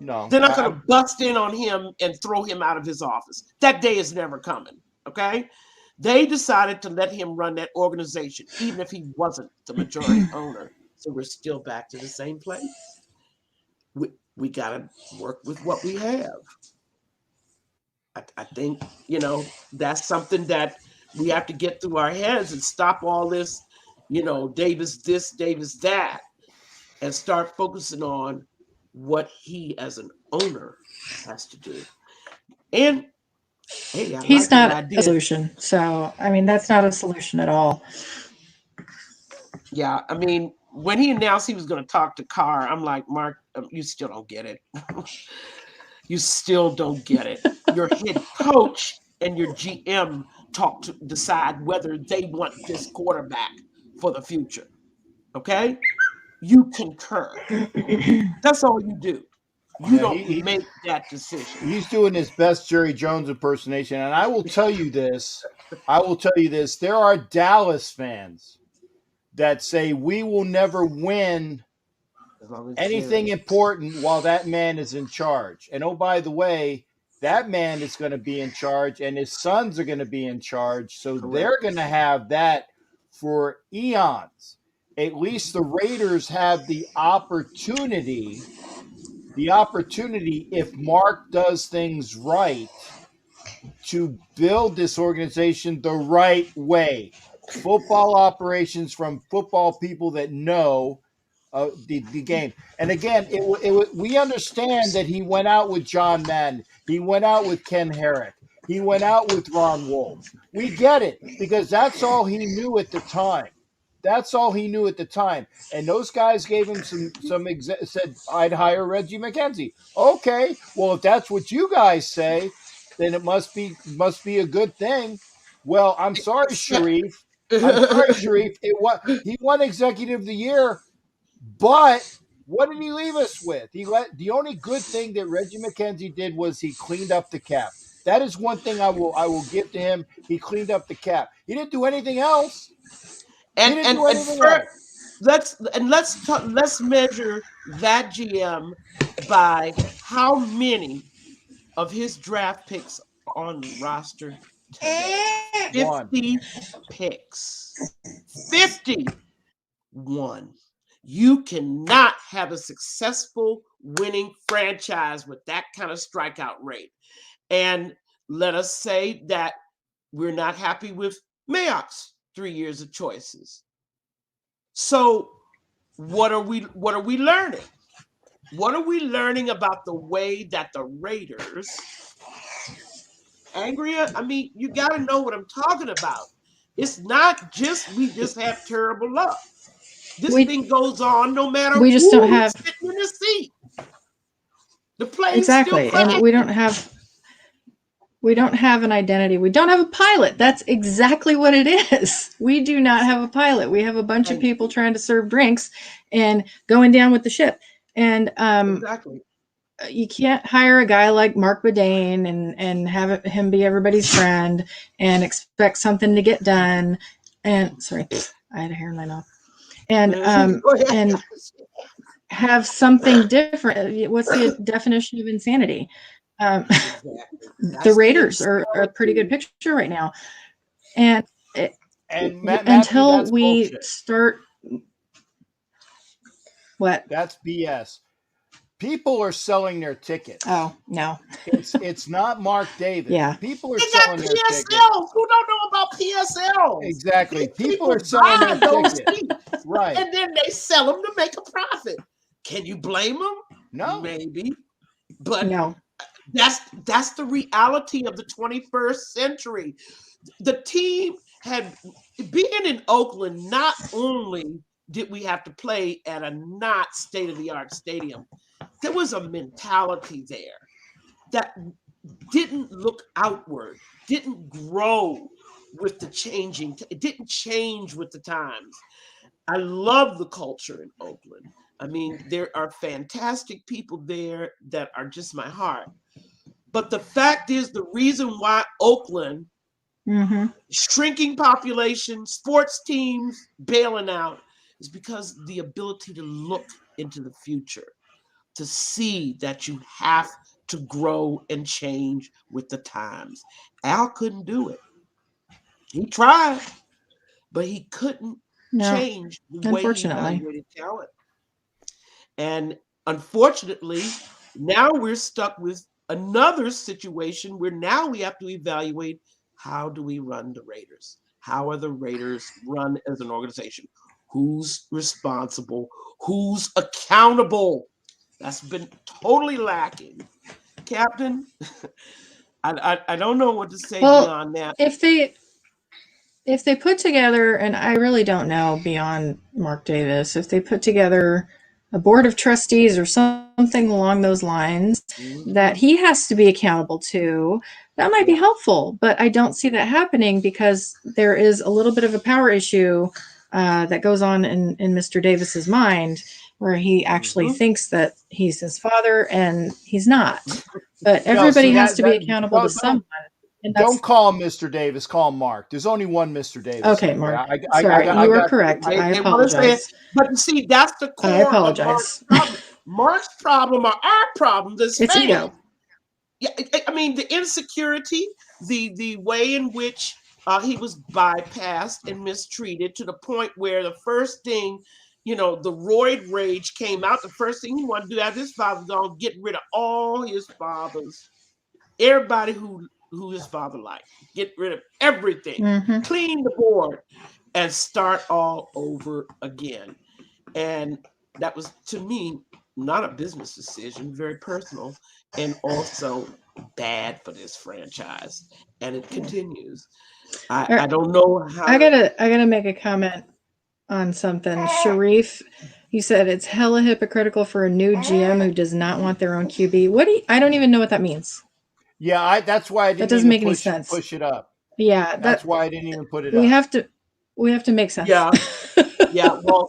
No, they're not going to bust in on him and throw him out of his office. That day is never coming. Okay, they decided to let him run that organization, even if he wasn't the majority owner. So we're still back to the same place. We got to work with what we have. I think that's something that we have to get through our heads and stop all this, Davis this, Davis that, and start focusing on what he as an owner has to do. And hey, he's not a solution. So, I mean, that's not a solution at all. Yeah. I mean, when he announced he was going to talk to Carr, I'm like, Mark, you still don't get it. You still don't get it. Your head coach and your GM talk to decide whether they want this quarterback for the future. Okay? You concur. That's all you do. You Yeah, don't make that decision. he's doing his best Jerry Jones impersonation, and I will tell you this. There are Dallas fans that say we will never win As long as anything Jerry. important while that man is in charge. And oh, by the way, that man is going to be in charge, and his sons are going to be in charge. So Correct. they're going to have that for eons. At least the Raiders have the opportunity, if Mark does things right, to build this organization the right way. Football operations from football people that know the game. And again, we understand that he went out with John Madden. He went out with Ken Herrick. He went out with Ron Wolf. We get it because that's all he knew at the time. That's all he knew at the time. And those guys gave him said, I'd hire Reggie McKenzie. Okay, well, if that's what you guys say, then it must be a good thing. Well, I'm sorry, Sharif. He won Executive of the Year, but what did he leave us with? The only good thing that Reggie McKenzie did was he cleaned up the cap. That is one thing I will give to him. He cleaned up the cap. He didn't do anything else. Let's measure that GM by how many of his draft picks on the roster today. 50 picks. 51. You cannot have a successful winning franchise with that kind of strikeout rate. And let us say that we're not happy with Mayock's 3 years of choices. So what are we learning? What are we learning about the way that the Raiders, Angria, I mean, you got to know what I'm talking about. It's not just we just have terrible luck. This thing goes on no matter we just don't have sitting in the seat. The plane's exactly, still and we don't have an identity. We don't have a pilot. That's exactly what it is. We do not have a pilot. We have a bunch of people trying to serve drinks and going down with the ship. And exactly. You can't hire a guy like Mark Bedane and have him be everybody's friend and expect something to get done. And sorry, I had a hair in my mouth. And have something different. What's the definition of insanity? The Raiders are a pretty good picture right now. And until we bullshit. Start what? That's BS. People are selling their tickets. Oh, no. It's not Mark Davis. Yeah. People are selling their tickets. Who don't know about PSLs? Exactly. People are selling their tickets. Right. And then they sell them to make a profit. Can you blame them? No. Maybe. But no. That's the reality of the 21st century. The team had, being in Oakland, not only did we have to play at a not state-of-the-art stadium, there was a mentality there that didn't look outward, didn't grow with the changing, it didn't change with the times. I love the culture in Oakland. I mean, there are fantastic people there that are just my heart. But the fact is, the reason why Oakland, shrinking population, sports teams bailing out, is because the ability to look into the future, to see that you have to grow and change with the times. Al couldn't do it. He tried, but he couldn't change the way he evaluated talent. And unfortunately, now we're stuck with another situation where now we have to evaluate, how do we run the Raiders? How are the Raiders run as an organization? Who's responsible? Who's accountable? That's been totally lacking. Captain, I don't know what to say beyond that. If they put together, and I really don't know beyond Mark Davis, if they put together a board of trustees or some something along those lines Mhm. that he has to be accountable to, that might be Yeah. helpful. But I don't see that happening because there is a little bit of a power issue that goes on in Mr. Davis's mind, where he actually Mhm. thinks that he's his father and he's not. But No, see everybody has to be accountable to don't someone, and don't that's call him Mr. Davis. Call him Mark. There's only one Mr. Davis okay, out there. Mark. I Sorry, got I you are got correct. They, I they want to say it, apologize. but you see, that's the I core of Mark's apologize. problem. Mark's problem or our problem is It's fame. ego. Yeah, I mean the insecurity, the way in which he was bypassed and mistreated to the point where the first thing, the roid rage came out. The first thing he wanted to do after his father was gonna get rid of all his fathers, everybody who his father liked, get rid of everything, Mm-hmm. clean the board, and start all over again. And that was, to me, not a business decision, very personal, and also bad for this franchise. And it continues. I don't know how I to. gotta make a comment on something. Sharif, you said it's hella hypocritical for a new GM who does not want their own QB. I don't even know what that means. Yeah, that's why I That didn't doesn't even make any sense. push it up. Yeah, That's why I didn't even put it we up. have to make sense. Yeah, yeah. Well,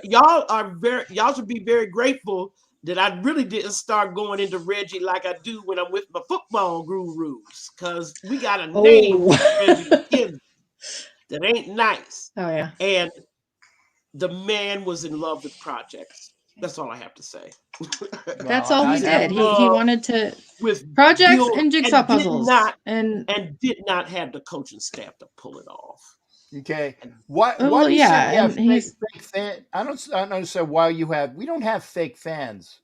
y'all should be very grateful that I really didn't start going into Reggie like I do when I'm with my football gurus, because we got a name Oh. for Reggie McKenzie that ain't nice. Oh yeah. And the man was in love with projects. That's all I have to say. That's Well, all He he was in did. He love wanted to with projects build and jigsaw puzzles. And and did not have the coaching staff to pull it off. okay. And Why well, do you say yeah, we have and he's fake fan? I don't understand why we don't have fake fans,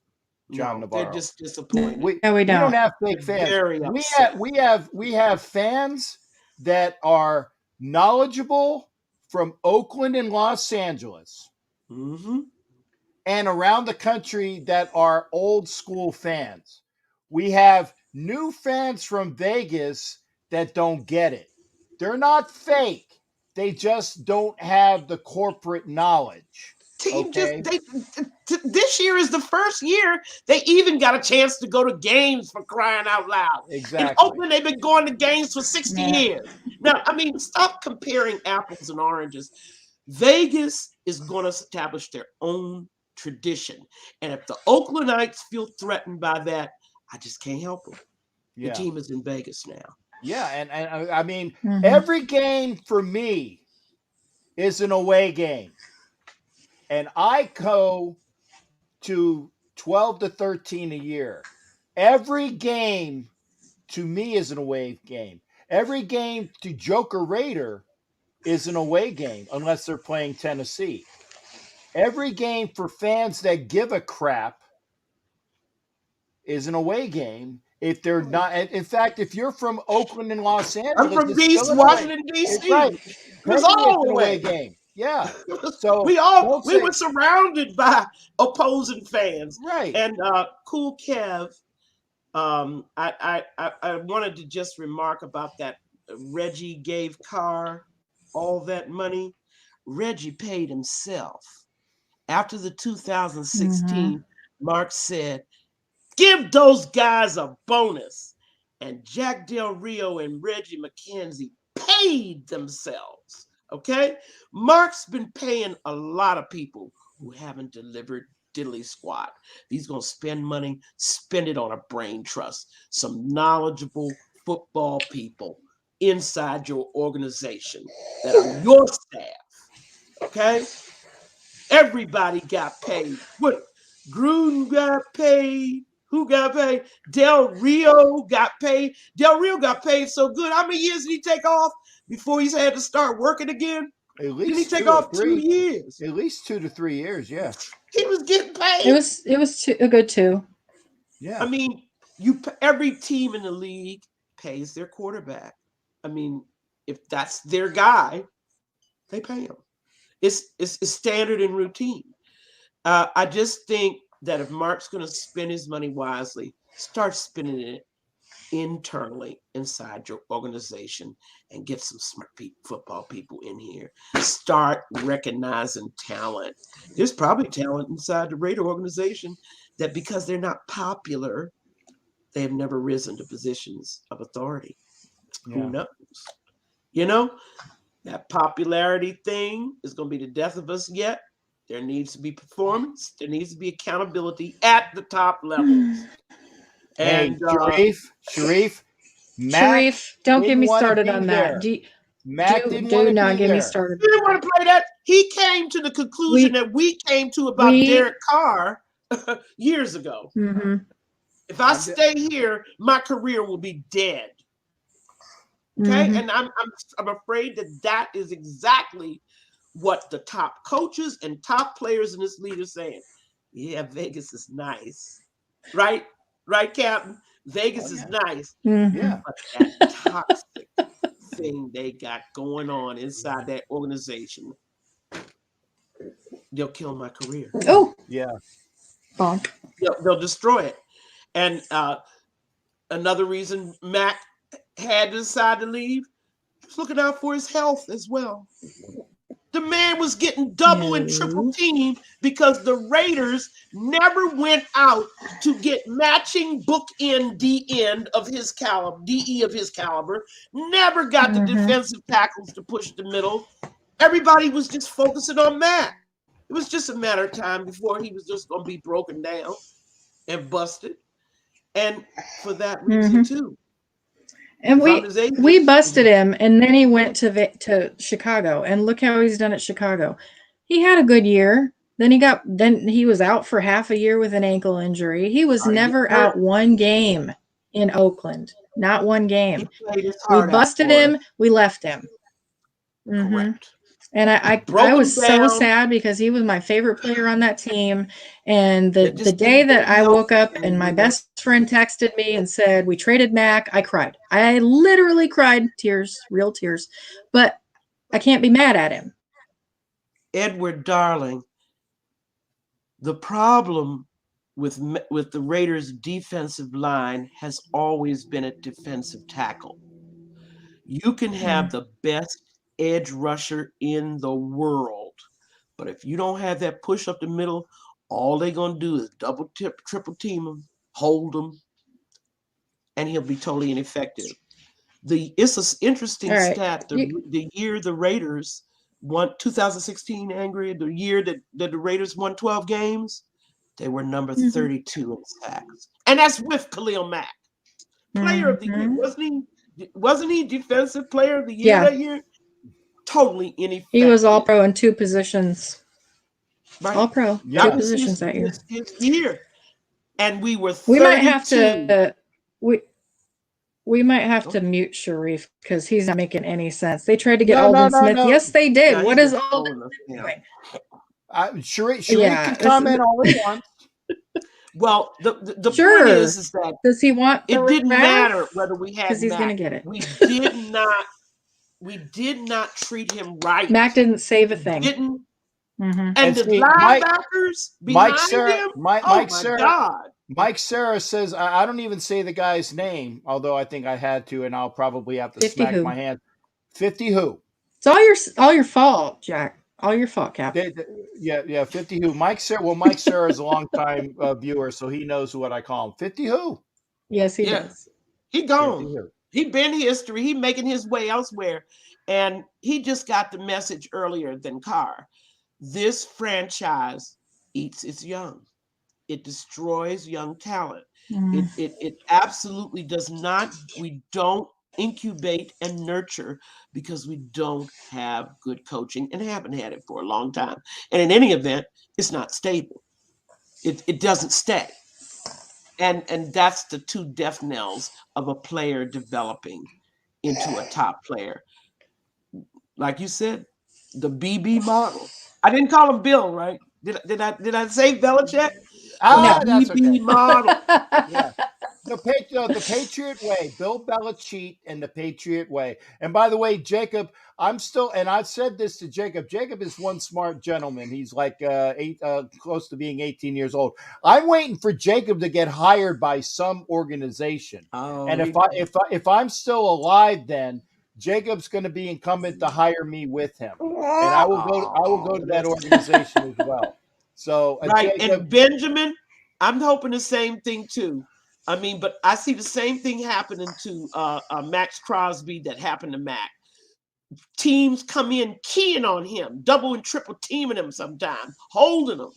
John no, they're Navarro. just disappointed. we We don't don't. have They're fake fans. very upset. We have fans that are knowledgeable from Oakland and Los Angeles Mm-hmm. and around the country that are old school fans. We have new fans from Vegas that don't get it. They're not fake. They just don't have the corporate knowledge. Team just Okay? this year is the first year they even got a chance to go to games, for crying out loud. In Exactly. Oakland, they've been going to games for 60 Yeah. years. Now, I mean, stop comparing apples and oranges. Vegas is going to establish their own tradition. And if the Oaklandites feel threatened by that, I just can't help them. The Yeah. team is in Vegas now. Yeah, and I mean, Mhm. every game for me is an away game. And I go to 12 to 13 a year. Every game to me is an away game. Every game to Joker Raider is an away game unless they're playing Tennessee. Every game for fans that give a crap is an away game. If they're not, in fact, if you're from Oakland and Los I'm Angeles, from it's still DC, an away. Washington, It's right. D.C. It was Peggy, it's all an away away. game. Yeah. So don't We say were surrounded by opposing fans. right. And Cool Kev, I wanted to just remark about that. Reggie gave Carr all that money. Reggie paid himself. After the 2016, Mark said, give those guys a bonus. And Jack Del Rio and Reggie McKenzie paid themselves. Okay? Mark's been paying a lot of people who haven't delivered diddly squat. He's going to spend money, spend it on a brain trust. Some knowledgeable football people inside your organization that are your staff. Okay? Everybody got paid. What? Gruden got paid. Who got paid? Del Rio got paid. Del Rio got paid so good. How many years did he take off before he's had to start working again? At Didn't he least take 2 or off 2 3. years? At least 2 to 3 years. Yeah. He was getting It paid. was a good 2. Yeah. I mean, every team in the league pays their quarterback. I mean, if that's their guy, they pay him. It's standard and routine. I just think that if Mark's going to spend his money wisely, start spending it internally inside your organization and get some smart football people in here. Start recognizing talent. There's probably talent inside the Raider organization that because they're not popular, they have never risen to positions of authority. Yeah. Who knows? You know, that popularity thing is going to be the death of us yet. There needs to be performance. There needs to be accountability at the top levels. Hey, And Sharif, Matt Sharif, don't get didn't me wanna started be on there. that. Matt Do didn't want do to not be get me there. started. he didn't want to play that. He came to the conclusion that we came to about Derek Carr years ago. Mm-hmm. If I stay here, my career will be dead. Okay, and I'm afraid that is exactly what the top coaches and top players in this league are saying. Yeah, Vegas is nice, right? Right, Captain? Vegas is nice, Yeah. but that toxic thing they got going on inside that organization, they'll kill my career. Oh, Yeah. bonk. They'll destroy it. And another reason Mac had to decide to leave, he was looking out for his health as well. The man was getting double and triple teamed because the Raiders never went out to get matching bookend D-end of his caliber, DE of his caliber, never got the defensive tackles to push the middle. Everybody was just focusing on Mac. It was just a matter of time before he was just going to be broken down and busted. And for that reason, too. And we busted him, and then he went to Chicago, and look how he's done at Chicago. He had a good year. Then he was out for half a year with an ankle injury. He was never out one game in Oakland. Not one game. We busted him. We left him. Correct. And I was so sad because he was my favorite player on that team. And the day that I woke up and my best friend texted me and said, we traded Mac, I cried. I literally cried, tears, real tears. But I can't be mad at him. Edward, darling, the problem with the Raiders' defensive line has always been a defensive tackle. You can have the best edge rusher in the world, but if you don't have that push up the middle, all they're going to do is double tip, triple team him, hold him, and he'll be totally ineffective. It's an interesting stat. The year the Raiders won 2016, Angria, the year that the Raiders won 12 games, they were number 32 in sacks. And that's with Khalil Mack. Player of the year. Wasn't he defensive player of the year that year? Totally ineffective. He was all pro in two positions. Right. All pro, two positions that year. His year. And we were 32. We might have to we might have to mute Sharif because he's not making any sense. They tried to get Aldon Smith. No. Yes, they did. What is Aldon Smith doing? Sharif can comment all he wants. Well, the point is that does he want it didn't matter whether we had because he's going to get it. We did not treat him right. Mac didn't save a thing. Didn't. And the linebackers behind him. God. Mike Sarah says, I don't even say the guy's name, although I think I had to, and I'll probably have to smack my hand. 50 who? It's all your fault, Jack. All your fault, Cap. Yeah, 50 who. Mike Sarah is a long-time viewer, so he knows what I call him. 50 who? Yes, he does. He gone. He been history. He making his way elsewhere. And he just got the message earlier than Carr. This franchise eats its young. It destroys young talent. It absolutely does not. We don't incubate and nurture because we don't have good coaching and haven't had it for a long time. And in any event, it's not stable. It doesn't stay. And that's the two death knells of a player developing into a top player. Like you said, the BB model. I didn't call him Bill, right? Did I say Belichick? No, that's okay. Model. Yeah. The Patriot way, Bill Belichick and the Patriot way. And by the way, Jacob, I've said this to Jacob. Jacob is one smart gentleman. He's like close to being 18 years old. I'm waiting for Jacob to get hired by some organization. And if I'm still alive, then Jacob's going to be incumbent to hire me with him, and I will go to that organization as well. So, right, Jacob, and Benjamin, I'm hoping the same thing too. I mean, but I see the same thing happening to Max Crosby that happened to Mac. Teams come in keying on him, double and triple teaming him sometimes, holding him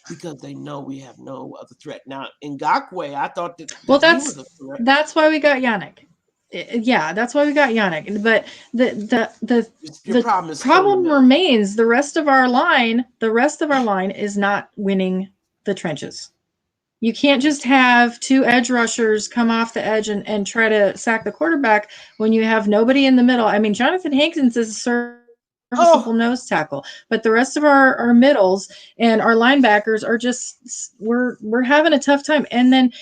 because they know we have no other threat. Now, Ngakwe, I thought that he was a threat. That's why we got Yannick. Yeah, that's why we got Yannick. But the problem remains. The rest of our line is not winning the trenches. You can't just have two edge rushers come off the edge and try to sack the quarterback when you have nobody in the middle. I mean, Jonathan Hankins is a serviceable nose tackle, but the rest of our middles and our linebackers are just we're having a tough time. And then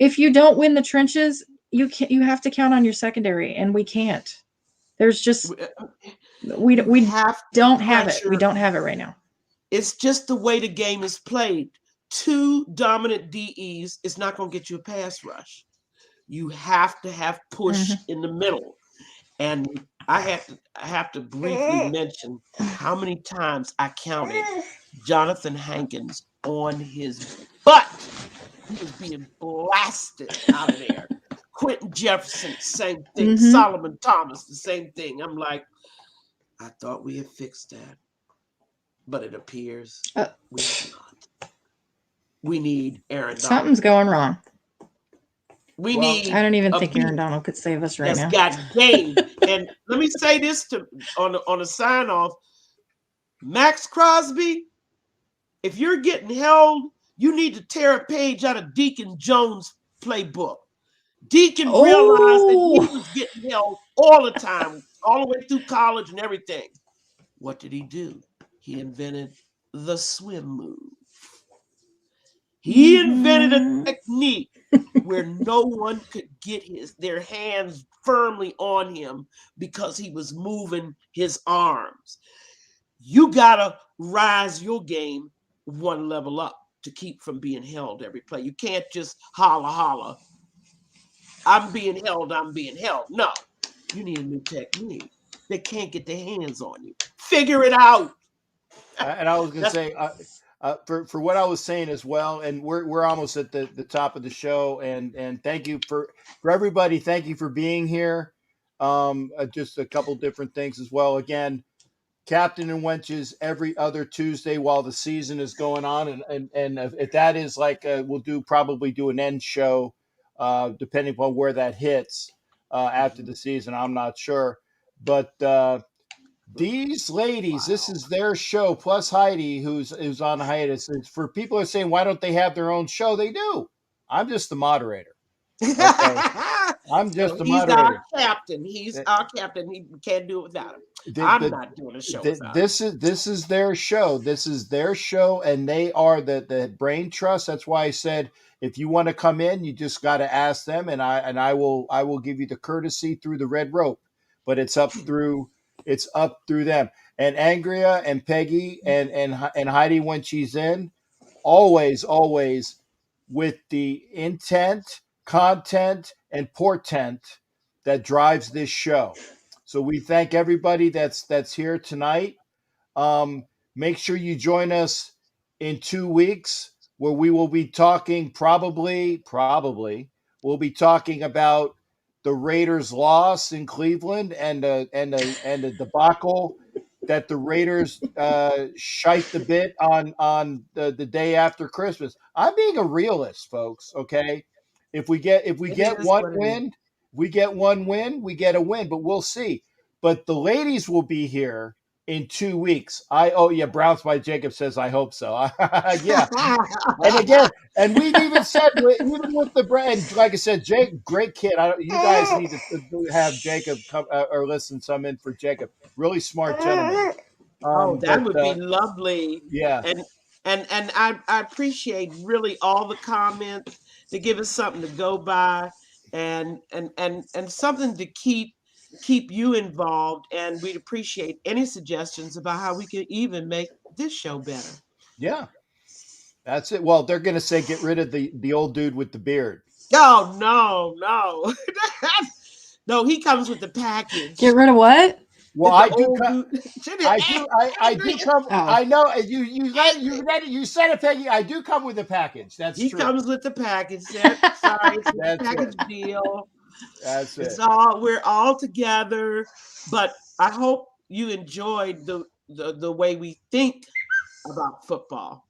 if you don't win the trenches, you have to count on your secondary, and we can't. There's just we don't have it. We don't have it right now. It's just the way the game is played. Two dominant DEs is not going to get you a pass rush. You have to have push in the middle. And I have to briefly mention how many times I counted Jonathan Hankins on his butt. He was being blasted out of there. Quentin Jefferson, same thing. Solomon Thomas, the same thing. I'm like, I thought we had fixed that. But it appears we have not. We need Aaron Donald. Something's going wrong. We need. I don't even think Aaron Donald could save us right now. Got game. And let me say this on a sign off. Max Crosby, if you're getting held, you need to tear a page out of Deacon Jones' playbook. Deacon realized that he was getting held all the time, all the way through college and everything. What did he do? He invented the swim move. He invented a technique where no one could get their hands firmly on him because he was moving his arms. You got to rise your game one level up to keep from being held every play. You can't just holla. I'm being held. No, you need a new technique. They can't get their hands on you. Figure it out. And I was going to say, for what I was saying as well, and we're almost at the top of the show, and thank you for everybody. Thank you for being here. Just a couple different things as well. Again, Captain and Wenches every other Tuesday while the season is going on, and if that is like we'll probably do an end show, depending upon where that hits after the season. I'm not sure, but. These ladies, this is their show, plus Heidi, who's on hiatus. It's for people who are saying, why don't they have their own show? They do. I'm just the moderator. Okay? I'm just the moderator. He's our captain. He's our captain. He can't do it without him. I'm not doing a show without him. This is their show. This is their show, and they are the brain trust. That's why I said, if you want to come in, you just got to ask them, and I will give you the courtesy through the red rope. But it's up through them. And Angria and Peggy and Heidi, when she's in, always with the intent, content, and portent that drives this show. So we thank everybody that's here tonight. Make sure you join us in 2 weeks where we will be talking probably we'll be talking about the Raiders' loss in Cleveland and the debacle that the Raiders shite the bit on the day after Christmas. I'm being a realist, folks. Okay, if we get one win, we get a win, but we'll see. But the ladies will be here in 2 weeks. Browns by Jacob says, I hope so. Yeah. And again, and we've even said, even with the brand, like I said, Jake, great kid. You guys need to have Jacob come or listen some in for Jacob. Really smart gentleman. That would be lovely. Yeah. And I appreciate really all the comments to give us something to go by and something to keep you involved, and we'd appreciate any suggestions about how we could even make this show better. Yeah, that's it. Well, they're going to say get rid of the old dude with the beard. Oh, no. No, he comes with the package. Get rid of what? Well, Is I the do. old Come, dude. I do come. Oh. I know you said it, Peggy. I do come with a package. That's He true. comes with the package. Sorry, it's a That's package it. deal. That's it. We're all together. But I hope you enjoyed the way we think about football.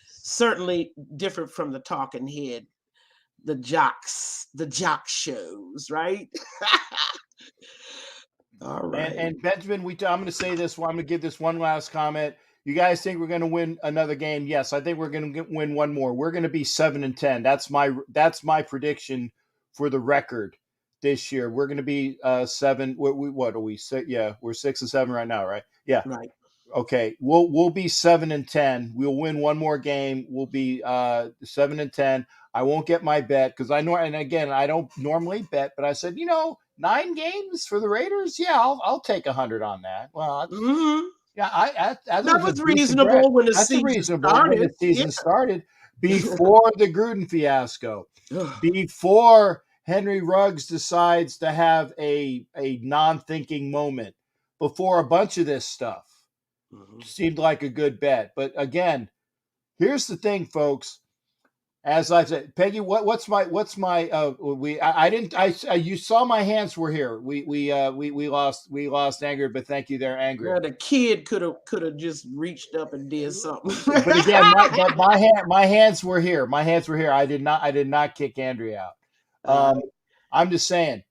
Certainly different from the talking head, the jock shows, right? All right. And Benjamin, I'm going to say this. I'm going to give this one last comment. You guys think we're going to win another game? Yes, I think we're going to win one more. We're going to be 7-10. That's my prediction for the record this year. We're going to be 7. What are we? Yeah, we're 6-7 right now, right? Yeah. Right. Okay, we'll be 7-10. We'll win one more game. We'll be 7-10. I won't get my bet because I know, and again, I don't normally bet, but I said, 9 games for the Raiders. Yeah, I'll take 100 on that. Well, yeah, that was reasonable when the that's season reasonable started. when the season started before the Gruden fiasco, before Henry Ruggs decides to have a non-thinking moment, before a bunch of this stuff. Seemed like a good bet. But again, here's the thing, folks. As I said, Peggy, what's my you saw my hands were here. We lost Angria, but thank you there, Angria. Yeah, the kid could have just reached up and did something. But again, my hands were here. My hands were here. I did not kick Angria out. I'm just saying.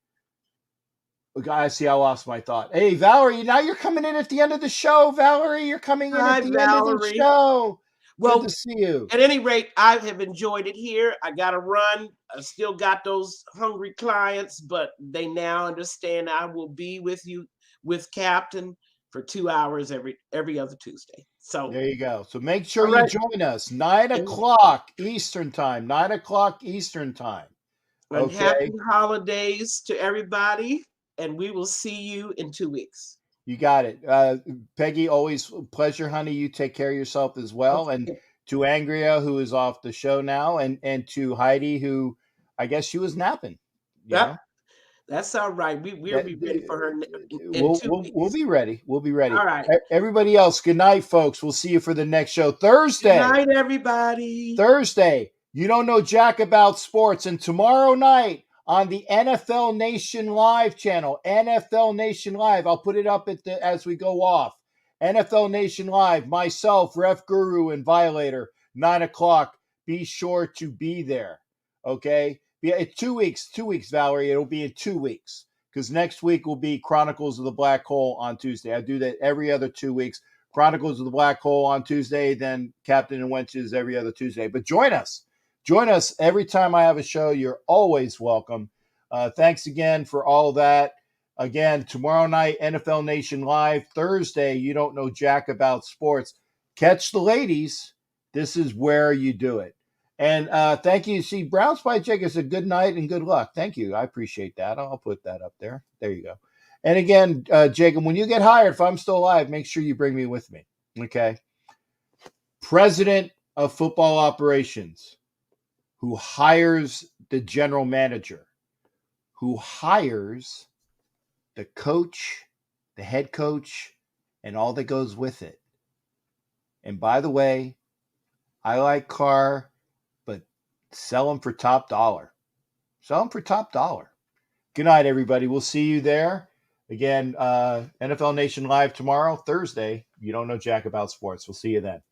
I see. I lost my thought. Hey, Valerie, now you're coming in at the end of the show. Valerie, you're coming in at the end of the show. Well, good to see you. At any rate, I have enjoyed it here. I got to run. I still got those hungry clients, but they now understand I will be with you, with Captain, for 2 hours every other Tuesday. So there you go. So make sure you join us 9:00 Eastern time. 9:00 Eastern time. And happy holidays to everybody. And we will see you in 2 weeks. You got it. Peggy, always a pleasure, honey. You take care of yourself as well. Okay. And to Angria, who is off the show now, and to Heidi, who I guess she was napping. Yeah, that's all right. We'll be ready for her in 2 weeks. We'll be ready. We'll be ready. All right. Everybody else, good night, folks. We'll see you for the next show. Thursday. Good night, everybody. Thursday. You don't know jack about sports. And tomorrow night, on the NFL Nation Live channel, NFL Nation Live. I'll put it up as we go off. NFL Nation Live, myself, Ref Guru, and Violator, 9:00. Be sure to be there. Okay? Yeah, it's 2 weeks. 2 weeks, Valerie. It'll be in 2 weeks. Because next week will be Chronicles of the Black Hole on Tuesday. I do that every other 2 weeks. Chronicles of the Black Hole on Tuesday, then Captain and Wenches every other Tuesday. But join us. Join us every time I have a show. You're always welcome. Thanks again for all of that. Again, tomorrow night, NFL Nation Live. Thursday, you don't know jack about sports. Catch the ladies. This is where you do it. And thank you. See, Browns by Jacob said good night and good luck. Thank you. I appreciate that. I'll put that up there. There you go. And again, Jacob, when you get hired, if I'm still alive, make sure you bring me with me. Okay. President of football operations, who hires the general manager, who hires the coach, the head coach, and all that goes with it. And by the way, I like Carr, but sell him for top dollar. Sell him for top dollar. Good night, everybody. We'll see you there. Again, NFL Nation Live tomorrow, Thursday. You don't know jack about sports. We'll see you then.